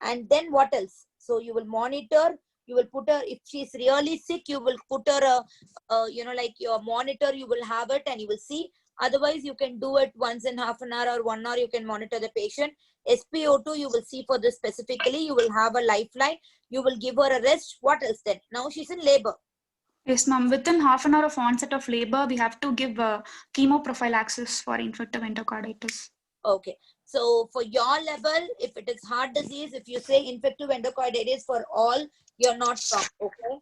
And then what else? So you will monitor, you will put her, if she's really sick, you will put her like your monitor, you will have it and you will see. Otherwise you can do it once in half an hour or 1 hour, you can monitor the patient. SpO2 you will see for this specifically. You will have a lifeline, you will give her a rest. What else then? Now she's in labor. Yes, ma'am. Within half an hour of onset of labor, we have to give chemoprophylaxis for infective endocarditis. Okay. So for your level, if it is heart disease, if you say infective endocarditis for all, you're not wrong. Okay.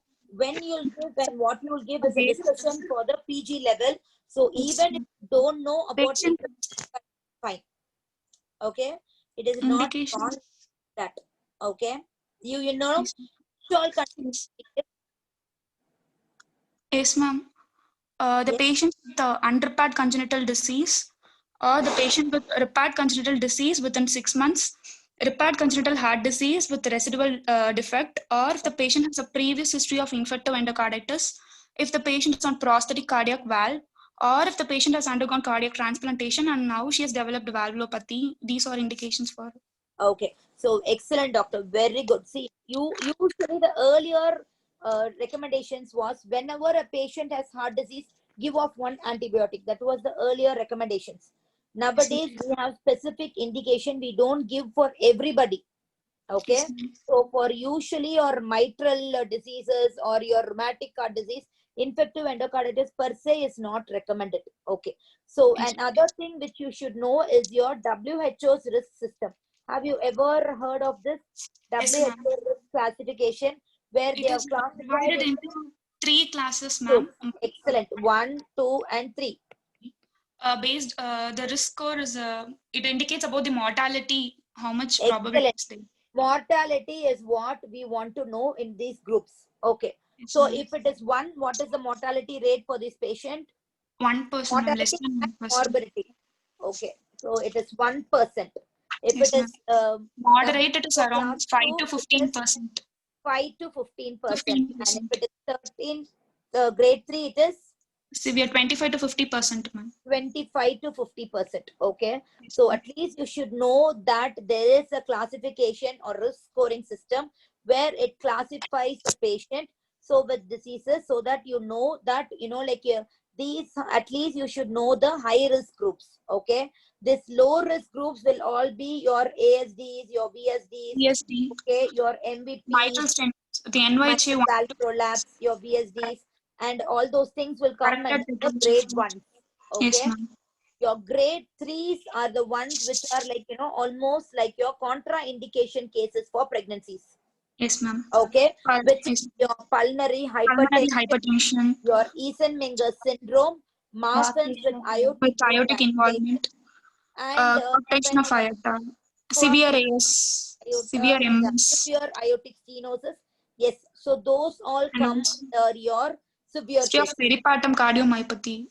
When you'll give and what you'll give is a discussion for the PG level. So even if you don't know about it, fine. Okay. It is not on that. Okay. You know, Yes, ma'am. The patient with unrepaired congenital disease or the patient with repaired congenital disease within 6 months, repaired congenital heart disease with residual defect, or if the patient has a previous history of infective endocarditis, if the patient is on prosthetic cardiac valve, or if the patient has undergone cardiac transplantation and now she has developed valvulopathy. These are indications for it. Okay. So excellent, doctor. Very good. See, you usually the earlier recommendations was whenever a patient has heart disease, give off 1 antibiotic. That was the earlier recommendations. Nowadays we have specific indication. We don't give for everybody. Okay. So for usually your mitral diseases or your rheumatic heart disease, infective endocarditis per se is not recommended. Okay. So another thing which you should know is your WHO's risk system. Have you ever heard of this WHO risk classification where they have classified into 3 classes, ma'am? Excellent. 1, 2, and 3. The risk score is it indicates about the mortality, how much probability is there. Mortality is what we want to know in these groups. Okay. So if it is 1, what is the mortality rate for this patient? 1%. Mortality and morbidity. Okay. So it is 1%. If it is moderate, it is around 5 to 15%. 5 to 15%. And if it is 13, grade 3, it is severe, 25 to 50%, ma'am. 25 to 50%. Okay. So at least you should know that there is a classification or risk scoring system where it classifies the patient so with diseases, so that you know that, these, at least you should know the high risk groups. Okay. This low risk groups will all be your ASDs, your VSDs, VSD, okay, your MVP, mitral stent The NYHA mitral valve prolapse, your VSDs, and all those things will come corrected under the grade 1. Yes, Okay. ma'am. Your grade 3s are the ones which are like, almost like your contraindication cases for pregnancies. Yes, ma'am. Okay. Which Yes. is your pulmonary Pulmonary hypertension, hypertension your Eisenmenger syndrome, Marfan's with with aortic aortic involvement, and protection of aorta, severe AS, severe MS, severe aortic stenosis. Yes, so those all and come also under your severe history of case. peripartum cardiomyopathy.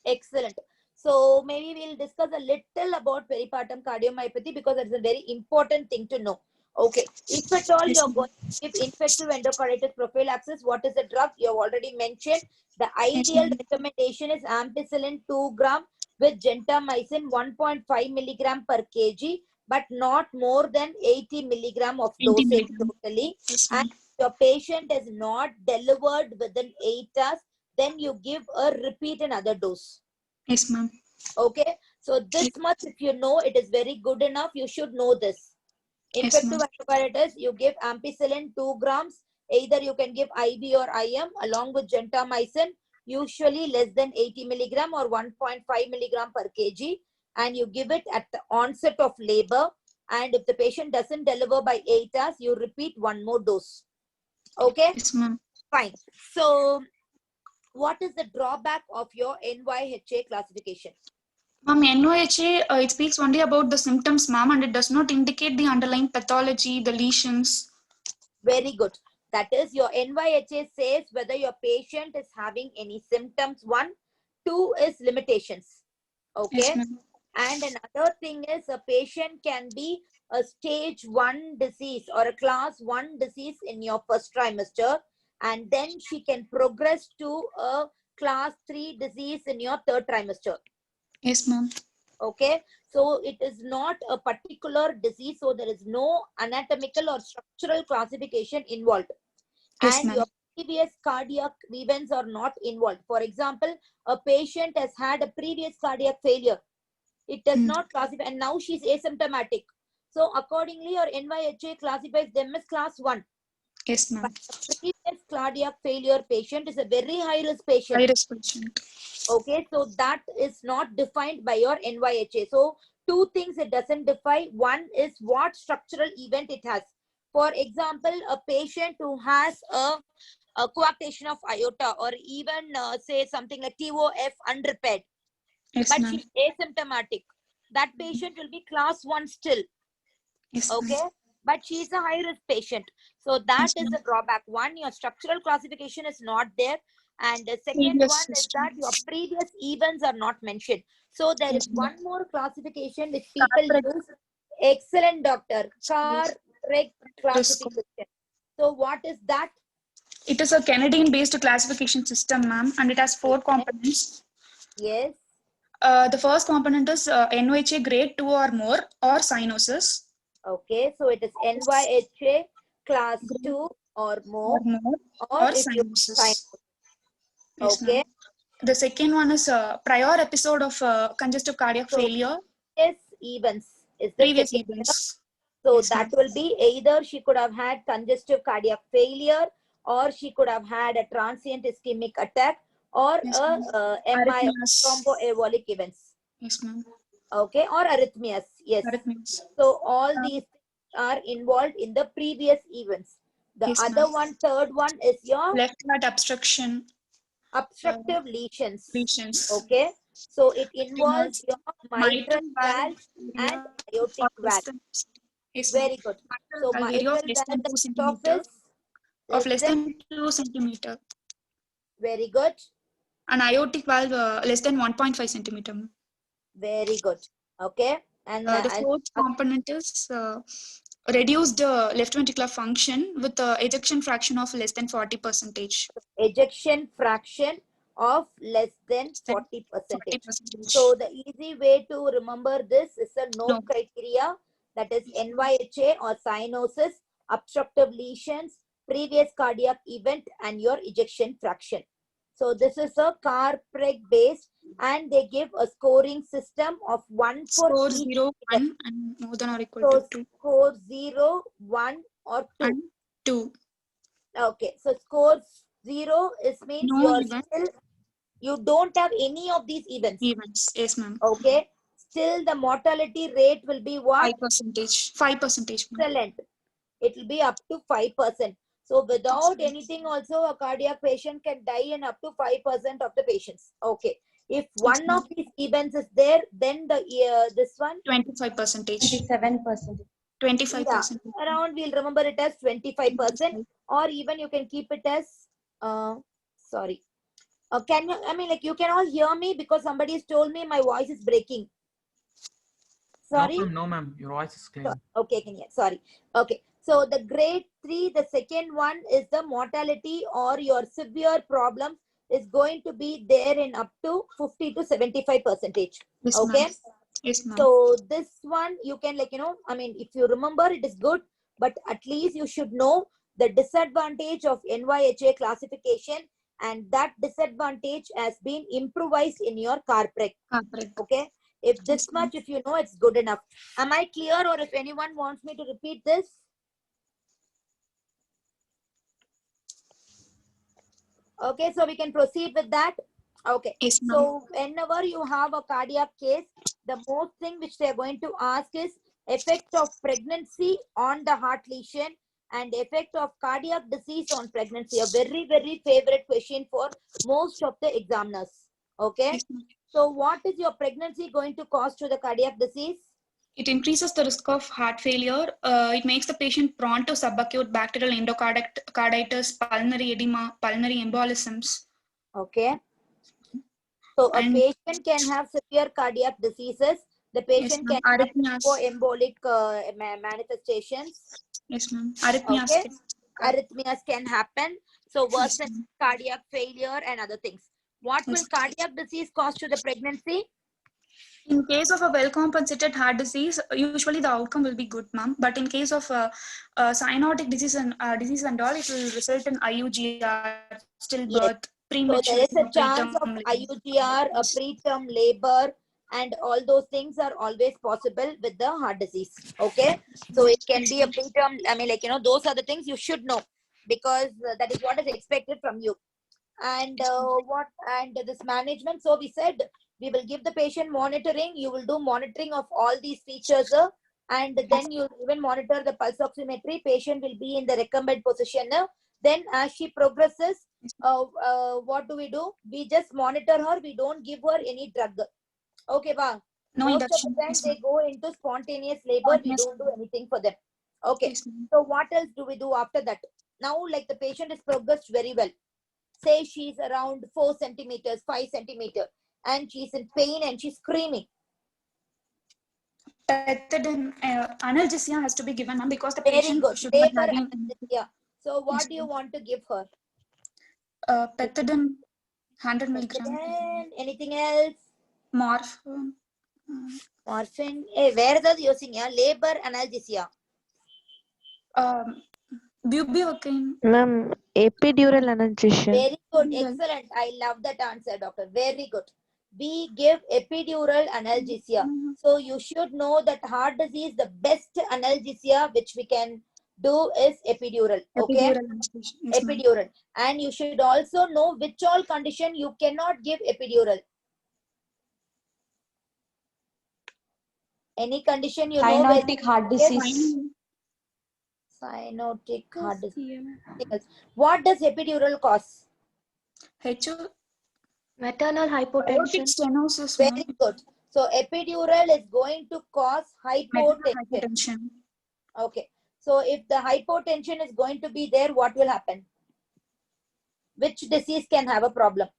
Excellent. So maybe we'll discuss a little about peripartum cardiomyopathy because it's a very important thing to know. Okay, if at all Yes, you're ma'am. going to give infective endocarditis prophylaxis, what is the drug? You have already mentioned. The ideal ma'am. recommendation is ampicillin 2 gram with gentamicin 1.5 milligram per kg, but not more than 80 milligram of 80 dosage milligram. totally. Yes, And ma'am. your patient is not delivered within 8 hours, then you give a repeat another dose. Yes, ma'am. Okay, so this much if you know, it is very good enough. You should know this. Yes, Infective ma'am. endocarditis, you give ampicillin 2 grams. Either you can give IV or IM along with gentamicin, usually less than 80 milligram or 1.5 milligram per kg. And you give it at the onset of labor. And if the patient doesn't deliver by 8 hours, you repeat one more dose. Okay, Yes, ma'am. fine. So what is the drawback of your NYHA classification? Ma'am, NOHA, it speaks only about the symptoms, ma'am, and it does not indicate the underlying pathology, the lesions. Very good. That is, your NYHA says whether your patient is having any symptoms. 1, 2 is limitations. Okay. Yes, ma'am. And another thing is a patient can be a stage 1 disease or a class 1 disease in your first trimester, and then she can progress to a class 3 disease in your third trimester. Yes, ma'am. Okay, so it is not a particular disease, so there is no anatomical or structural classification involved. Yes, And ma'am. your previous cardiac events are not involved. For example, a patient has had a previous cardiac failure. It does not classify, and now she's asymptomatic. So accordingly, your NYHA classifies them as class 1. Yes, ma'am. But the previous cardiac failure patient is a very high risk patient. High risk patient. Okay, so that is not defined by your NYHA. So 2 things it doesn't define. 1 is what structural event it has. For example, a patient who has a coarctation of aorta or even say something like TOF unrepaired, Yes, but ma'am. she's asymptomatic. That patient will be class 1 still. Yes, Okay, ma'am. but she is a high risk patient. So that Yes, is ma'am. the drawback. 1, your structural classification is not there. And the second Previous one is system. that your previous events are not mentioned. So there Yes, is ma'am. one more classification which people Carpet- use. Excellent, doctor. Carpet classification. So what is that? It is a Canadian-based classification system, ma'am, and it has 4 components. Yes. The first component is NOHA grade 2 or more or cyanosis. Okay, so it is NYHA class 2 or more, or if you cyanosis. Yes, okay. ma'am. The second one is prior episode of congestive cardiac So, failure. Yes, events is the Previous second. events. So Yes, that ma'am. will be either she could have had congestive cardiac failure, or she could have had a transient ischemic attack, or Yes, a ma'am. MI, Arrhythmias. thromboembolic events. Yes, ma'am. Okay, or arrhythmias. Yes. Arrhythmias. So all these are involved in the previous events. The Yes, other ma'am. one, third one is your Left heart obstruction. obstructive lesions. Lesions. Okay, so it involves your mitral valve and aortic valve. Yes, Very good. So valve area of mitral less than valve 2 centimeter. office Of less than 2 centimeter. very good. And aortic valve less than 1.5 centimeter. Very good. Okay. And The fourth component is reduced left ventricular function with ejection fraction of less than 40%. ejection fraction of less than 40%. 40%. So the easy way to remember this is a no criteria, that is NYHA or cyanosis, obstructive lesions, previous cardiac event, and your ejection fraction. So this is a CARPREG based, and they give a scoring system of 1 for Score each 0, event. 1 and more than or equal So to 2. score 0, 1 or 2. And 2. Okay, so score 0 is means No event. you don't have any of these events. Yes, ma'am. Okay, still the mortality rate will be what? 5%. 5%. Excellent. It will be up to 5%. So without anything also a cardiac patient can die in up to 5% of the patients. Okay. If one of these events is there, then the this one 25%. 27%. 25%. around we'll remember it as 25%, or even you can keep it as sorry. Can you, I mean, like, you can all hear me because somebody has told me my voice is breaking. Sorry. No, ma'am. Your voice is clear. Okay, can you? Sorry. Okay. So the grade 3, the second one is the mortality or your severe problem is going to be there in up to 50 to 75%. Yes, Okay. ma'am. Yes, ma'am. So this one you can, like, I mean, if you remember, it is good, but at least you should know the disadvantage of NYHA classification, and that disadvantage has been improvised in your CARPREC. Okay. If this Yes, ma'am. much, if you know, it's good enough. Am I clear, or if anyone wants me to repeat this? Okay, so we can proceed with that. Okay. Yes, ma'am. So whenever you have a cardiac case, the most thing which they are going to ask is effect of pregnancy on the heart lesion and effect of cardiac disease on pregnancy. A very, very favorite question for most of the examiners. Okay. Yes, ma'am. So what is your pregnancy going to cause to the cardiac disease? It increases the risk of heart failure. It makes the patient prone to subacute bacterial endocarditis, pulmonary edema, pulmonary embolisms. Okay. So a And patient can have severe cardiac diseases. The patient ma'am. can have Arrhythmias. embolic manifestations. Yes, ma'am. Arrhythmias. Okay. Arrhythmias can happen. So Yes, worsen ma'am. cardiac failure and other things. What will Yes. cardiac disease cause to the pregnancy? In case of a well-compensated heart disease, usually the outcome will be good, ma'am. But in case of cyanotic disease and all, it will result in IUGR, stillbirth, Yes. So premature, there is a preterm chance of labor. IUGR, a preterm labor, and all those things are always possible with the heart disease. Okay. So it can be a preterm, I mean, like, those are the things you should know, because that is what is expected from you. And this management. So we said we will give the patient monitoring. You will do monitoring of all these features, and then you even monitor the pulse oximetry. Patient will be in the recumbent position. Then as she progresses, what do? We just monitor her. We don't give her any drug. Okay, ba. No Most of the induction. time Yes, they ma'am. go into spontaneous labor. We Yes, don't do anything for them. Okay. yes, ma'am. So what else do we do after that? Now, like, the patient is progressed very well. Say she's around 4 centimeters, 5 centimeters, and she's in pain and she's screaming. Pethidine, analgesia has to be given, ma'am, because the Very patient good. should not Labor have anesthesia. So what Yes, do you want to give her? pethidine, 100 milligram. Then anything else? Morphine. Morphine. Hey, where is the using? Yeah, labor analgesia. Ma'am, epidural analgesia. Very good. Excellent. I love that answer, doctor. Very good. We give epidural analgesia. So you should know that heart disease, the best analgesia which we can do is epidural. Okay. Epidural. And you should also know which all condition you cannot give epidural. Any condition you know? Cyanotic heart disease. Cyanotic heart disease. What does epidural cause? Maternal hypotension. Stenosis. Very good. So epidural is going to cause hypotension. Okay. So if the hypotension is going to be there, what will happen? Which disease can have a problem?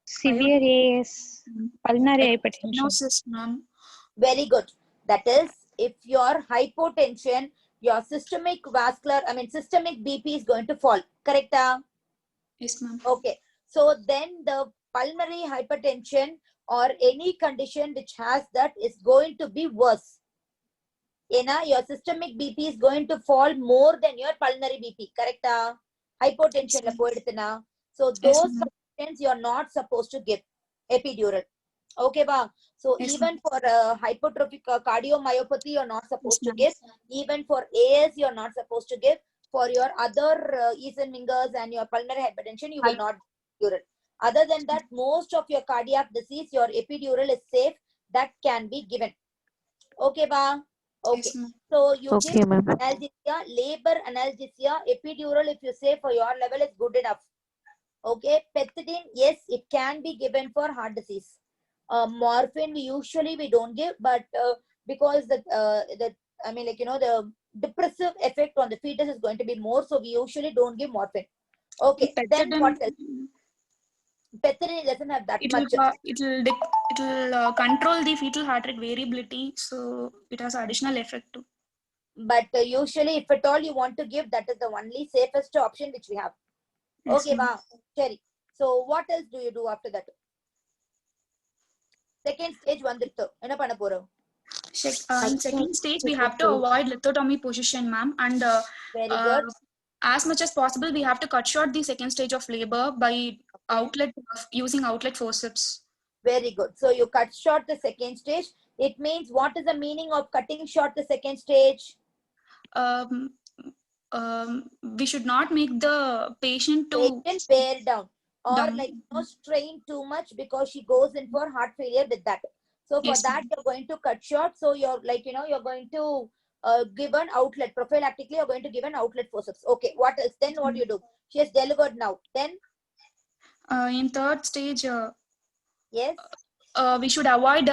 Severe AS, pulmonary hypertension. Very good. That is, if your hypotension, your systemic BP is going to fall. Correct? Yes, ma'am. Okay. So then the pulmonary hypertension or any condition which has that is going to be worse. Your systemic BP is going to fall more than your pulmonary BP. Correct? Hypotension. So those conditions you are not supposed to give epidural. Okay, ba. So Yes, even for hypertrophic cardiomyopathy, you're not supposed to ma'am. give. Even for AS, you're not supposed to give. For your other Eisenmingers and your pulmonary hypertension, you will not give epidural. Other than that, most of your cardiac disease, your epidural is safe. That can be given. Okay, ba. Okay. Yes, ma'am. So you give Okay, ma'am. analgesia, labor analgesia, epidural. If you say for your level, is good enough. Okay, pethidine, yes, it can be given for heart disease. Morphine, usually we don't give, but because the the depressive effect on the fetus is going to be more, so we usually don't give morphine. Okay, then Pethidine, what else? Pethidine doesn't have that it much. will control the fetal heart rate variability, so it has additional effect too. But usually, if at all you want to give, that is the only safest option which we have. Yes, Okay, ma'am. ba, Cherry. So what else do you do after that? Second stage vandittu. Enna panna porom? In second stage, we have to avoid lithotomy position, ma'am, and Very good. as much as possible, we have to cut short the second stage of labor by using outlet forceps. Very good. So you cut short the second stage. It means, what is the meaning of cutting short the second stage? Um, we should not make the patient to Patient bear down or down. strain too much, because she goes in for heart failure with that. So for Yes, that, ma'am. you're going to cut short. So you're you're going to give an outlet. Prophylactically, you're going to give an outlet forceps. Okay, what else? Then what do you do? She has delivered now. Then, In third stage, yes, we should avoid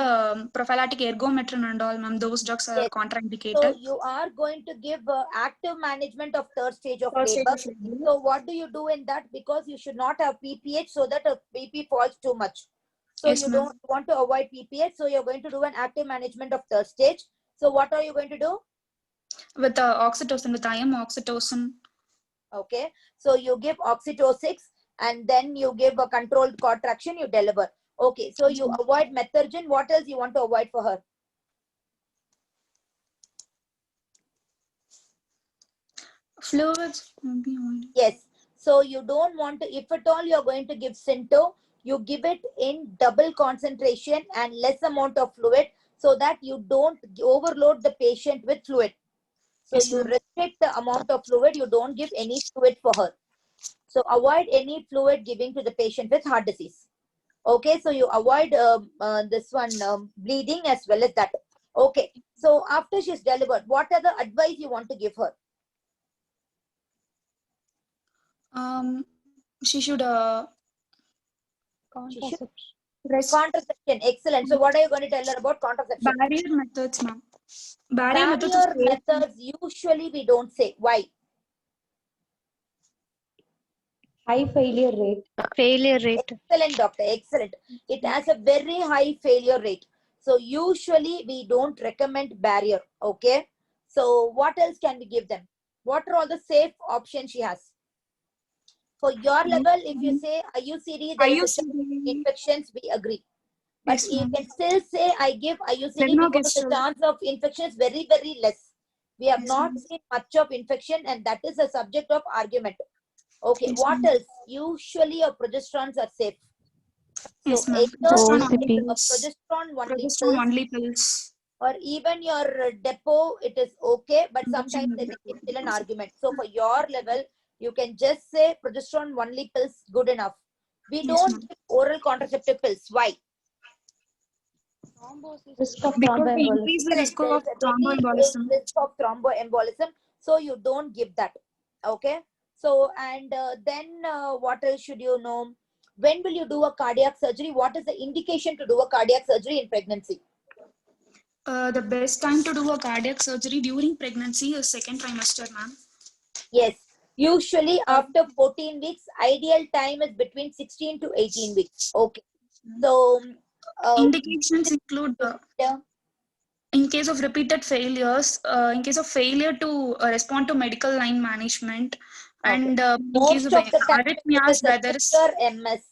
prophylactic ergometrin and all, ma'am. Those drugs are yes. So contraindicated. you are going to give active management of third stage of Third stage labor. of labor. So what do you do in that? Because you should not have PPH, so that a BP falls too much. So Yes, you ma'am. don't want to avoid PPH. So you're going to do an active management of third stage. So what are you going to do? With oxytocin, with IM oxytocin. Okay. So you give oxytocin and then you give a controlled contraction, you deliver. Okay. So you avoid methergin. What else you want to avoid for her? Fluids. Yes. So you don't want to, if at all you're going to give Synto, you give it in double concentration and less amount of fluid, so that you don't overload the patient with fluid. So Yes, you ma'am. restrict the amount of fluid, you don't give any fluid for her. So avoid any fluid giving to the patient with heart disease. Okay, so you avoid this one bleeding as well as that. Okay, so after she's delivered, what are the advice you want to give her? She should Contraception, excellent. So what are you going to tell her about contraception? barrier methods, ma'am. Barrier methods of Barrier methods, usually we don't say. Why? High failure rate. Failure rate. Excellent, doctor. Excellent. It has a very high failure rate. So usually we don't recommend barrier. Okay. So what else can we give them? What are all the safe options she has? For your level, if you say IUCD, there is a chance of infections, we agree. But Yes, you ma'am. can still say I give IUCD because the chance of infection is very, very less. We have Yes, not ma'am. seen much of infection, and that is a subject of argument. Okay, Yes, what ma'am. else? Usually your progesterons are safe. So Yes, ma'am. either Progesterone OCP. progesterone only pills, pills. or even your depot, it is okay, but sometimes there may be still an argument. So for your level, you can just say progesterone only pills, good enough. We Yes, don't ma'am. give oral contraceptive pills. Why? Risk of Because they thromboembolism. increase the risk There of is a very thromboembolism. risk of thromboembolism, so you don't give that. Okay. So and then what else should you know? When will you do a cardiac surgery? What is the indication to do a cardiac surgery in pregnancy? The best time to do a cardiac surgery during pregnancy is second trimester, ma'am. Yes. Usually after 14 weeks, ideal time is between 16 to 18 weeks. Okay. So Indications include in case of repeated failures, in case of failure to respond to medical line management, and in case most of of the time it arrhythmias is a where there is severe MS.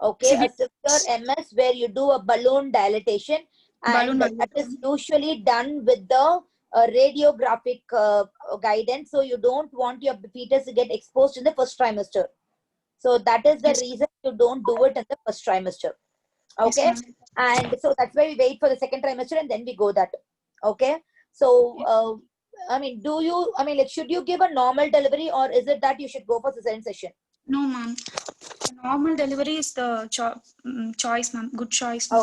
Okay, a severe MS where you do a balloon dilatation, balloon and that is usually done with the radiographic guidance. So you don't want your fetus to get exposed in the first trimester. So that is the reason you don't do it in the first trimester. Okay. Yes, And so that's why we wait for the second trimester and then we go that. Okay. So, I mean, like, should you give a normal delivery, or is it that you should go for cesarean session? No, ma'am. Normal delivery is the choice, ma'am. Good choice, ma'am.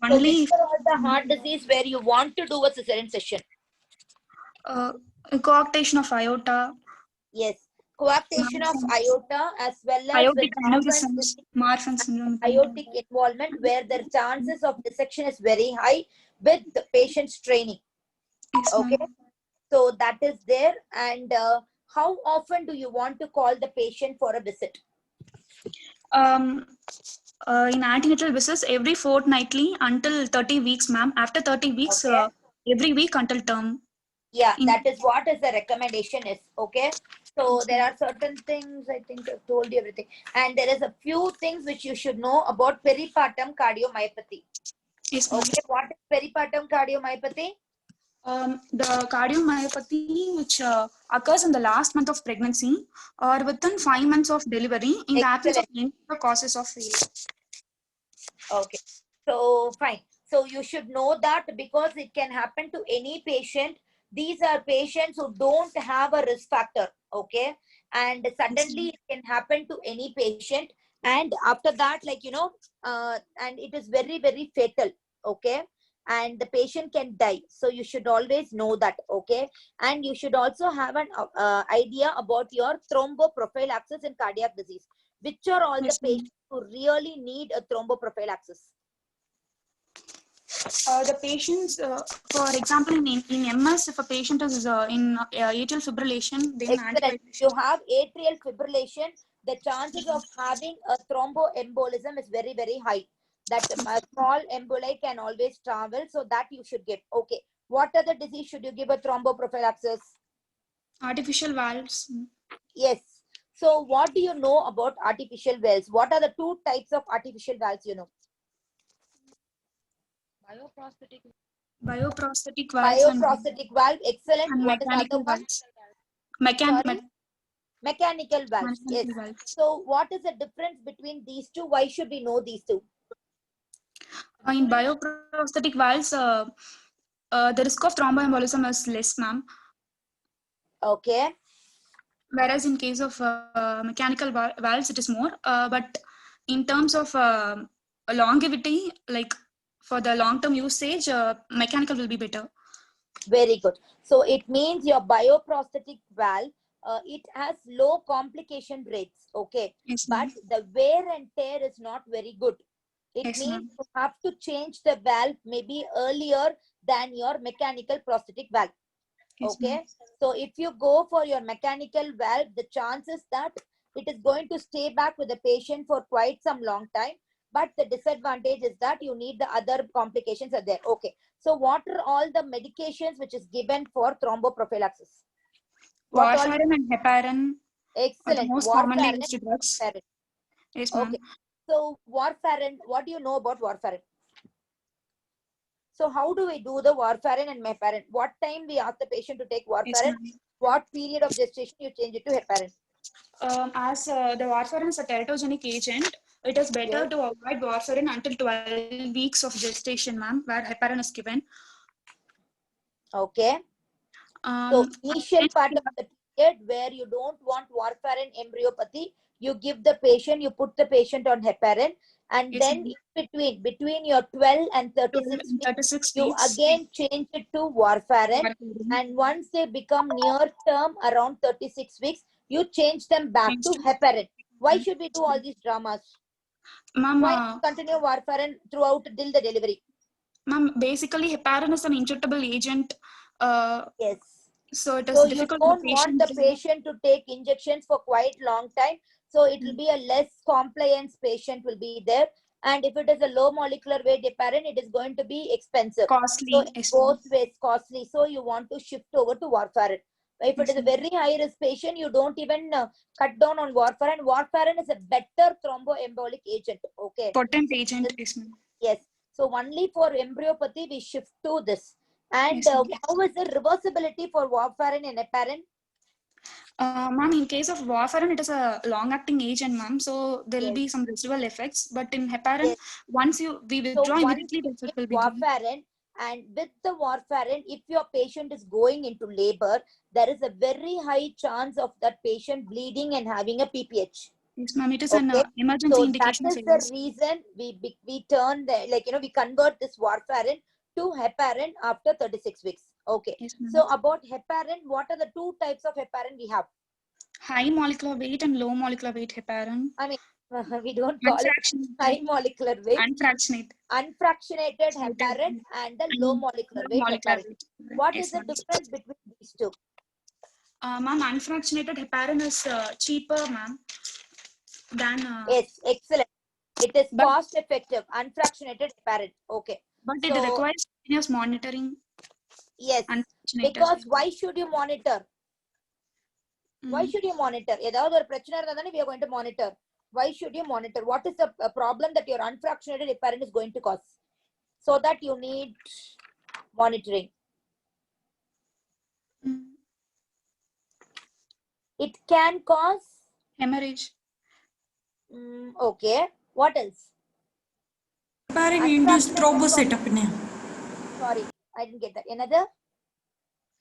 Okay. Only So, which are the heart disease where you want to do a cesarean session? coarctation of aorta, Yes. Coarctation of aorta, as well as aortic with aneurysms, Marfan syndrome. aortic involvement, where the chances of dissection is very high with the patient's training. Yes, Okay. ma'am. So that is there. And how often do you want to call the patient for a visit? In antenatal visits every fortnightly until 30 weeks, ma'am. After 30 weeks, Okay. every week until term. Yeah, In- that is what is the recommendation is. Okay. So there are certain things, I think I've told you everything. And there is a few things which you should know about peripartum cardiomyopathy. Yes, ma'am. Okay. What is peripartum cardiomyopathy? The cardiomyopathy which occurs in the last month of pregnancy or within 5 months of delivery in the absence of any other causes of failure. Okay. So fine. So you should know that because it can happen to any patient. These are patients who don't have a risk factor. Okay. And suddenly it can happen to any patient. And after that, like, and it is very, very fatal. Okay. And the patient can die. So you should always know that. Okay. And you should also have an idea about your thromboprophylaxis in cardiac disease. Which are all the patients who really need a thromboprophylaxis? The patients, for example, in MS, if a patient is in atrial fibrillation, then Excellent. You have atrial fibrillation, the chances of having a thromboembolism is very, very high. That small emboli can always travel, so that you should give. Okay. What other disease should you give a thromboprophylaxis? artificial valves. Yes. So what do you know about artificial valves? What are the two types of artificial valves you know? Bioprosthetic valves Bioprosthetic valve, excellent. and What is the other mechanical one? valves. Sorry? Mechanical valves. Yes. Mechanical valves. So what is the difference between these two? Why should we know these two? In bioprosthetic valves, the risk of thromboembolism is less, ma'am. Okay. Whereas in case of mechanical valves, it is more. But in terms of longevity, like for the long-term usage, mechanical will be better. Very good. So it means your bioprosthetic valve, it has low complication rates. Okay. Yes, But ma'am. the wear and tear is not very good. It Yes, means ma'am. you have to change the valve maybe earlier than your mechanical prosthetic valve. Yes, Okay. ma'am. So if you go for your mechanical valve, the chances that it is going to stay back with the patient for quite some long time. But the disadvantage is that you need the other complications are there. Okay. So what are all the medications which is given for thromboprophylaxis? Warfarin and heparin are the Excellent. most Warfarin commonly and used drugs. heparin. Yes, ma'am. Okay. So warfarin, what do you know about warfarin? So how do we do the warfarin and heparin? What time we ask the patient to take Yes, warfarin? ma'am. What period of gestation you change it to heparin? As the warfarin is a teratogenic agent, it is better Yes. to avoid warfarin until 12 weeks of gestation, ma'am, where heparin is given. Okay. So initial and- part of the period where you don't want warfarin embryopathy, you give the patient, you put the patient on heparin, and Yes, then ma'am. between your 12 and 36 weeks, 36 you weeks. again change it to warfarin. And once they become near term around 36 weeks, you change them back to heparin. Why should we do all these dramas? Ma'am, Why continue warfarin throughout till the delivery? ma'am, basically heparin is an injectable agent. Yes. So it is So you difficult don't for the want patient the patient to take injections for quite long time. So it will be a less compliance patient will be there. And if it is a low molecular weight heparin, it is going to be expensive. costly. So it Yes, both ways costly. So you want to shift over to warfarin. If it is a very high risk patient, you don't even cut down on warfarin. Warfarin is a better thromboembolic agent. Okay. potent agent. Yes, ma'am. Yes. So only for embryopathy, we shift to this. And Yes, ma'am. how is the reversibility for warfarin and heparin? Ma'am, in case of warfarin, it is a long-acting agent, ma'am. So there will Yes. be some residual effects. But in heparin, Yes. once we So withdraw once immediately, the you effect give will be given. warfarin, and with the warfarin, if your patient is going into labor, there is a very high chance of that patient bleeding and having a PPH. Yes, ma'am. It is an Okay, emergency so that indication is the phase. reason we turn the, like, you know, we convert this warfarin to heparin after 36 weeks. Okay, Yes, ma'am. so about heparin, what are the two types of heparin we have? High molecular weight and low molecular weight heparin. I mean, we don't call it high molecular weight. Unfractionated. Unfractionated heparin and the low molecular weight heparin. What is the difference between these two? Ma'am, unfractionated heparin is cheaper, ma'am, than. Yes, excellent. It is But, cost effective. Unfractionated heparin. Okay. but it So, requires continuous monitoring. yes, Unfractionated. because why should you monitor? Why should you monitor? ஏதாவது ஒரு பிரச்சனை இருந்தா தானே we are going to monitor. Why should you monitor? What is the problem that your unfractionated heparin is going to cause? So that you need monitoring. It can cause hemorrhage. Okay. What else? Heparin-induced thrombocytopenia. Sorry, I didn't get that. Another?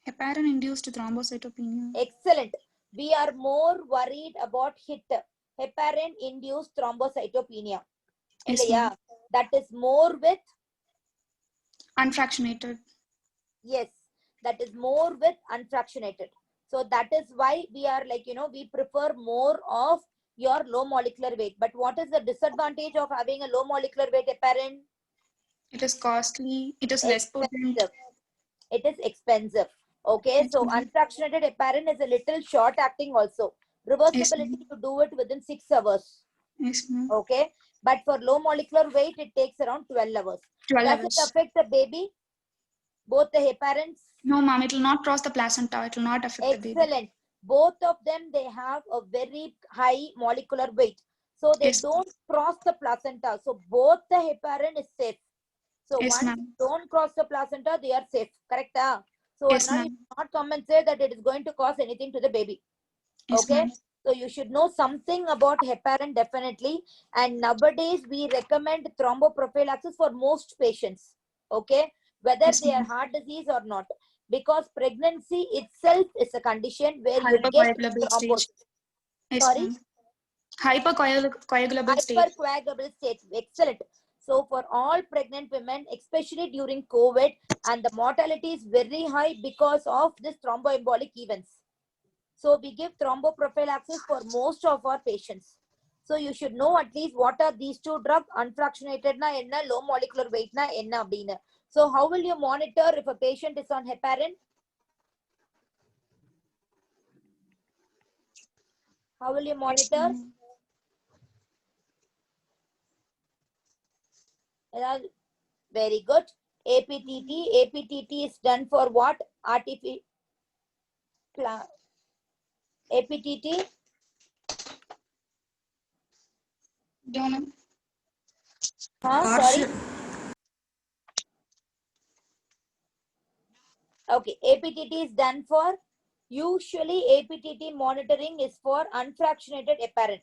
Heparin-induced thrombocytopenia. Excellent. We are more worried about HIT, heparin-induced thrombocytopenia. Yes, yeah, that is more with unfractionated. Yes, that is more with unfractionated. So that is why we are like, you know, we prefer more of your low molecular weight. But what is the disadvantage of having a low molecular weight heparin? It is costly. It is less potent. It is expensive. Okay, so unfractionated heparin is a little short acting also. Reversibility to do it within 6 hours. Yes, ma'am. Okay, but for low molecular weight, it takes around 12 hours. 12 Does hours. it affect the baby? Both the heparins? No, ma'am, it will not cross the placenta. It will not affect the baby. Excellent. Both of them, they have a very high molecular weight. So they don't cross the placenta. So both the heparin is safe. So once they don't cross the placenta, they are safe. Correct? So now you not come and say that it is going to cause anything to the baby. Okay? So you should know something about heparin definitely. And nowadays, we recommend thromboprophylaxis for most patients. Okay? Whether they are heart disease or not. Because pregnancy itself is a condition where you get thrombosis. Sorry? Hypercoagulable state. Hypercoagulable state. Excellent. So for all pregnant women, especially during COVID, and the mortality is very high because of this thromboembolic events. So we give thromboprophylaxis for most of our patients. So you should know at least what are these two drugs, unfractionated na enna, low molecular weight na enna abdina. So how will you monitor if a patient is on heparin? How will you monitor? Very good. APTT. APTT is done for what? APTT? Sorry. Okay, APTT is done for, usually APTT monitoring is for unfractionated heparin.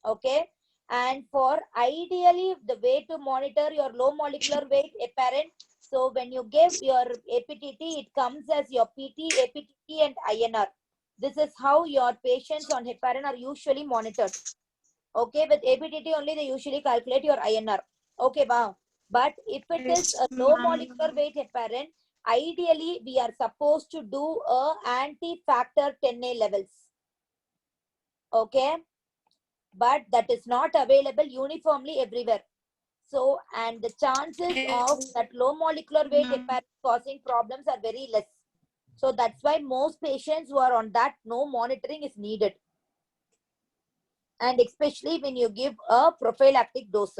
Okay, and for ideally the way to monitor your low molecular weight heparin, so when you give your APTT, it comes as your PT, APTT and INR. This is how your patients on heparin are usually monitored. Okay, with APTT only they usually calculate your INR. Okay, wow. But if it is a low molecular weight heparin, ideally we are supposed to do a anti-factor 10A levels. Okay, but that is not available uniformly everywhere. So, and the chances of that low molecular weight heparin causing problems are very less. So that's why most patients who are on that, no monitoring is needed. And especially when you give a prophylactic dose.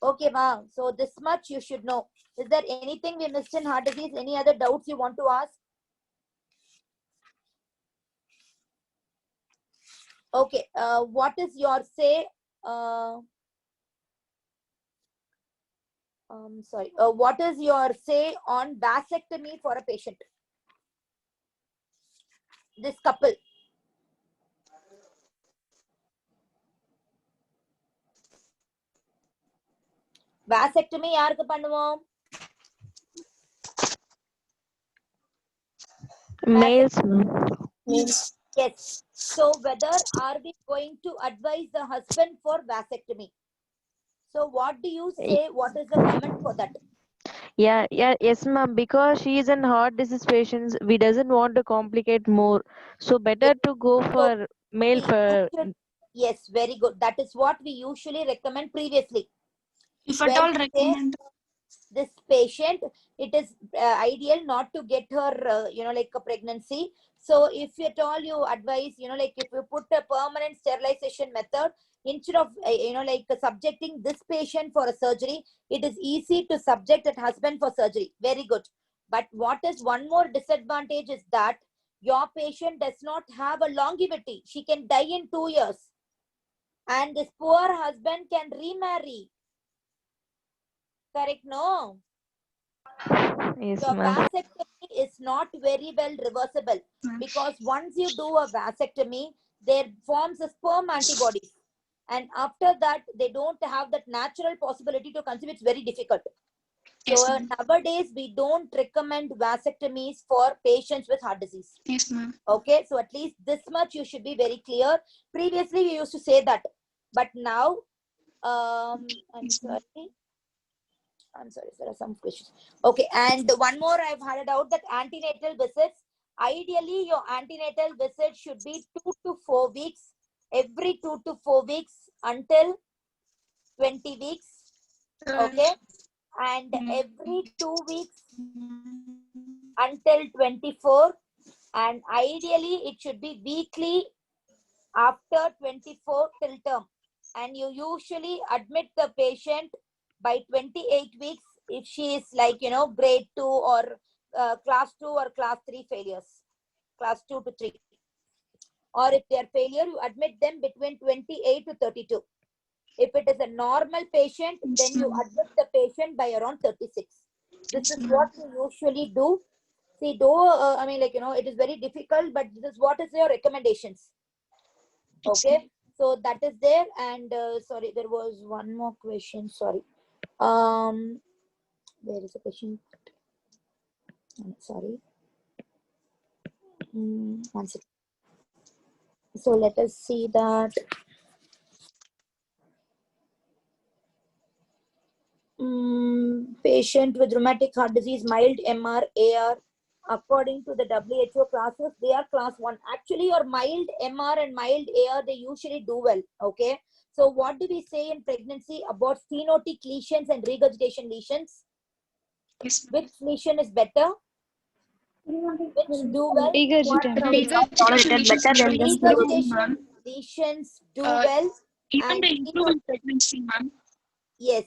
Okay, ma'am. So this much you should know. Is there anything we missed in heart disease? Any other doubts you want to ask? Okay. What is your say? Sorry. What is your say on vasectomy for a patient? This couple. vasectomy யாருக்கு பண்ணுவோம்? Males, ma'am. Yes. So whether are we going to advise the husband for vasectomy? So what do you say? What is the comment for that? Yes, ma'am. Because she is in heart disease patients, we doesn't want to complicate more. So better to go for male We for. should, yes, very good. That is what we usually recommend previously. If at When all recommend. this patient, it is ideal not to get her, like a pregnancy. So if at all you advise, like if you put a permanent sterilization method, instead of, like subjecting this patient for a surgery, it is easy to subject that husband for surgery. Very good. But what is one more disadvantage is that your patient does not have a longevity. She can die in 2 years. And this poor husband can remarry. Correct, no? Yes, Your ma'am. vasectomy is not very well reversible, because once you do a vasectomy, there forms a sperm antibodies. And after that, they don't have that natural possibility to conceive. It's very difficult. So Yes, ma'am. nowadays, we don't recommend vasectomies for patients with heart disease. Yes, ma'am. Okay, so at least this much you should be very clear. Previously, we used to say that, but now, I'm sorry. I'm sorry, there are some questions. Okay, and one more I've heard out that antenatal visits. Ideally, your antenatal visit should be 2 to 4 weeks, every 2 to 4 weeks until 20 weeks. Okay, and every 2 weeks until 24. And ideally, it should be weekly after 24 till term. And you usually admit the patient by 28 weeks if she is like, grade 2 or class 2 or class 3 failures, class 2 to 3. Or if they are failure, you admit them between 28 to 32. If it is a normal patient, then you admit the patient by around 36. This is what you usually do. See, though, it is very difficult, but this is what is your recommendations. Okay, so that is there. And sorry, there was one more question. Sorry, where is the question? Sorry, one second. So let us see that. Patient with rheumatic heart disease, mild MR, AR, according to the WHO classes, they are class 1. Actually, your mild MR and mild AR, they usually do well. Okay, so what do we say in pregnancy about stenotic lesions and regurgitation lesions? Yes. Which lesion is better? Which do well? Regurgitation lesions do well. Even And they improve in pregnancy, ma'am. yes,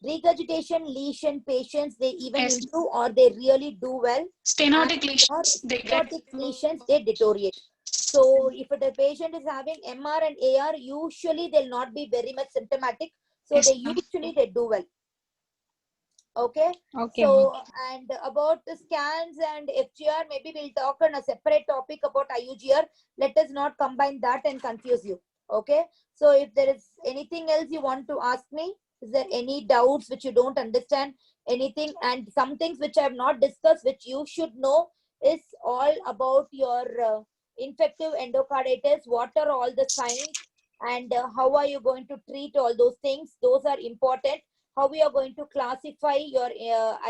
regurgitation lesion patients, they even Yes. improve or they really do well. Stenotic And lesions, they get. stenotic lesions, they deteriorate. So if the patient is having MR and AR, usually they'll not be very much symptomatic. So Yes, they ma'am. usually they do well. Okay. Okay, So, and about the scans and FGR, maybe we'll talk on a separate topic about IUGR. Let us not combine that and confuse you. Okay. So if there is anything else you want to ask me, is there any doubts which you don't understand, anything? And some things which I have not discussed, which you should know, is all about your infective endocarditis. What are all the signs, and how are you going to treat all those things? Those are important. How we are going to classify your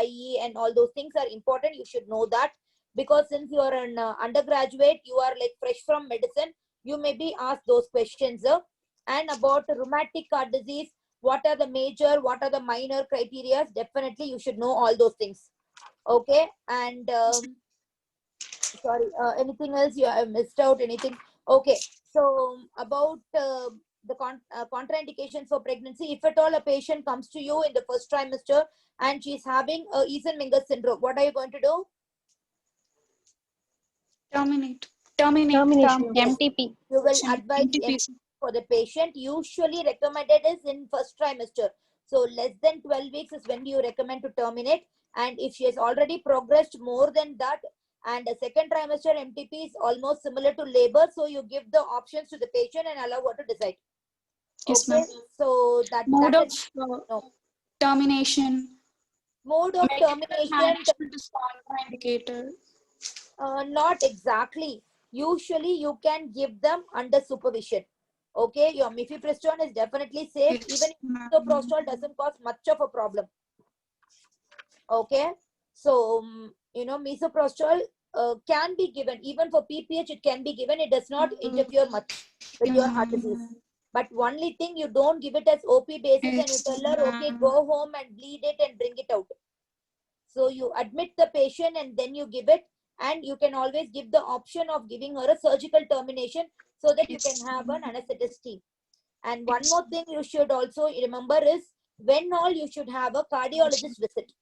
IE and all those things are important. You should know that, because since you are an undergraduate, you are like fresh from medicine, you may be asked those questions. And about rheumatic heart disease, what are the major, what are the minor criteria? Definitely you should know all those things. Okay. And sorry, anything else you have missed out? Anything? Okay. So about the contraindications for pregnancy, if at all a patient comes to you in the first trimester and she's having Eisenmenger syndrome, what are you going to do? Terminate. MTP. You will advise for the patient. Usually recommended is in first trimester. So less than 12 weeks is when you recommend to terminate. And if she has already progressed more than that, and the second trimester MTP is almost similar to labor, so you give the options to the patient and allow her to decide. Yes, okay, ma'am. so that Mode that of is, no. termination. Mode of Medical termination, management is contraindicated. not exactly. Usually you can give them under supervision. Okay, your mifepristone is definitely safe, Yes, even if ma'am. misoprostol doesn't cause much of a problem. Okay, so misoprostol can be given even for PPH. It can be given. It does not interfere much with your heart disease. But only thing, you don't give it as OP basis and you Yes, tell her, okay, ma'am. go home and bleed it and bring it out. So you admit the patient and then you give it, and you can always give the option of giving her a surgical termination so that you Yes, can have an ma'am. anesthetist team. And one Yes. more thing you should also remember is when all you should have a cardiologist visit.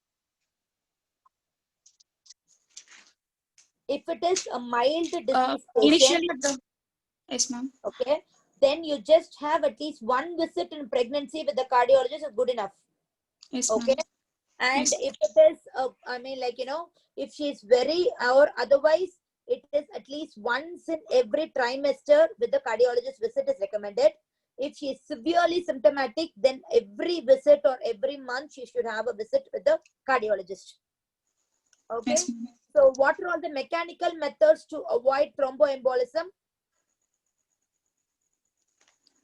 If it is a mild disease Initially, patient, yes, ma'am. okay, then you just have at least one visit in pregnancy with the cardiologist is good enough. Yes, Okay. ma'am. And Yes. if it is, if she's very, or otherwise, it is at least once in every trimester with the cardiologist visit is recommended. If she is severely symptomatic, then every visit or every month she should have a visit with the cardiologist. Okay. Yes, ma'am. So what are all the mechanical methods to avoid thromboembolism?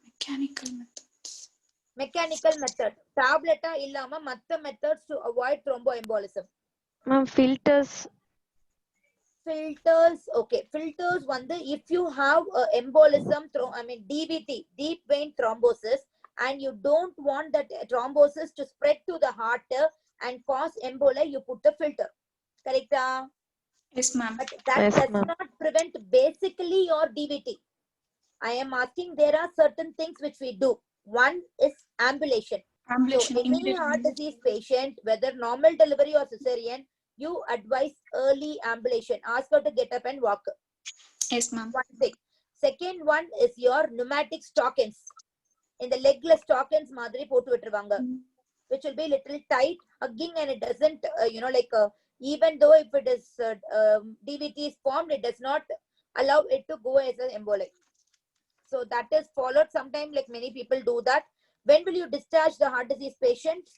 Mechanical methods. Mechanical method. Tableta illama matta methods to avoid thromboembolism. Ma'am, filters. Filters, okay. Filters, if you have embolism through, DVT, deep vein thrombosis, and you don't want that thrombosis to spread to the heart and cause emboli, you put the filter. Correct? Yes, ma'am. But that Yes, does ma'am. not prevent basically your DVT. I am asking, there are certain things which we do. One is ambulation. Ambulation. So any heart disease patient, whether normal delivery or cesarean, you advise early ambulation. Ask her to get up and walk. Yes, ma'am. One thing. Second one is your pneumatic stockings. In the legless stockings, madri potu vitruvanga, which will be little tight, hugging, and it doesn't, even though if it is DVT is formed, it does not allow it to go as an embolic. So that is followed. Sometimes, like many people do that. When will you discharge the heart disease patient?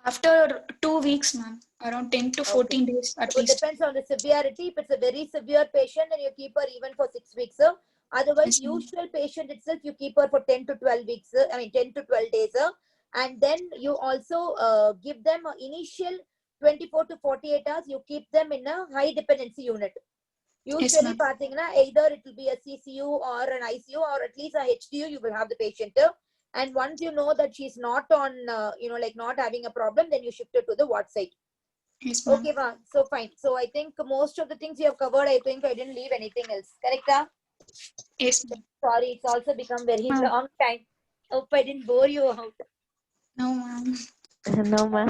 After 2 weeks, ma'am. Around 10 to 14 days at So it least. depends on the severity. If it's a very severe patient, then you keep her even for 6 weeks. Otherwise, Yes, ma'am. usual patient itself, you keep her for 10 to 12 weeks. 10 to 12 days. And then you also give them an initial 24 to 48 hours. You keep them in a high dependency unit. Usually, either it will be a CCU or an ICU or at least a HDU, you will have the patient. And once you know that she's not on, not having a problem, then you shift her to the ward side. Yes, ma'am. Okay, so fine. So I think most of the things you have covered, I think I didn't leave anything else. Correct? Yes, ma'am. Sorry, it's also become very long time. Hope I didn't bore you out. No, ma'am. No, ma'am.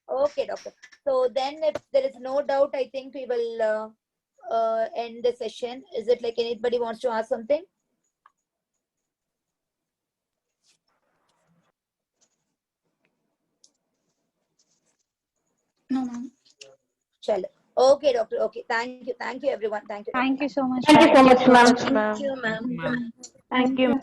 Okay, doctor. So then if there is no doubt, I think we will end the session. Is it like anybody wants to ask something? No, ma'am. Chalo. Okay, doctor. Okay. Thank you. Thank you, everyone. Thank you. Thank you so much. Thank you so much, ma'am. Ma'am. Thank you, ma'am. Thank you.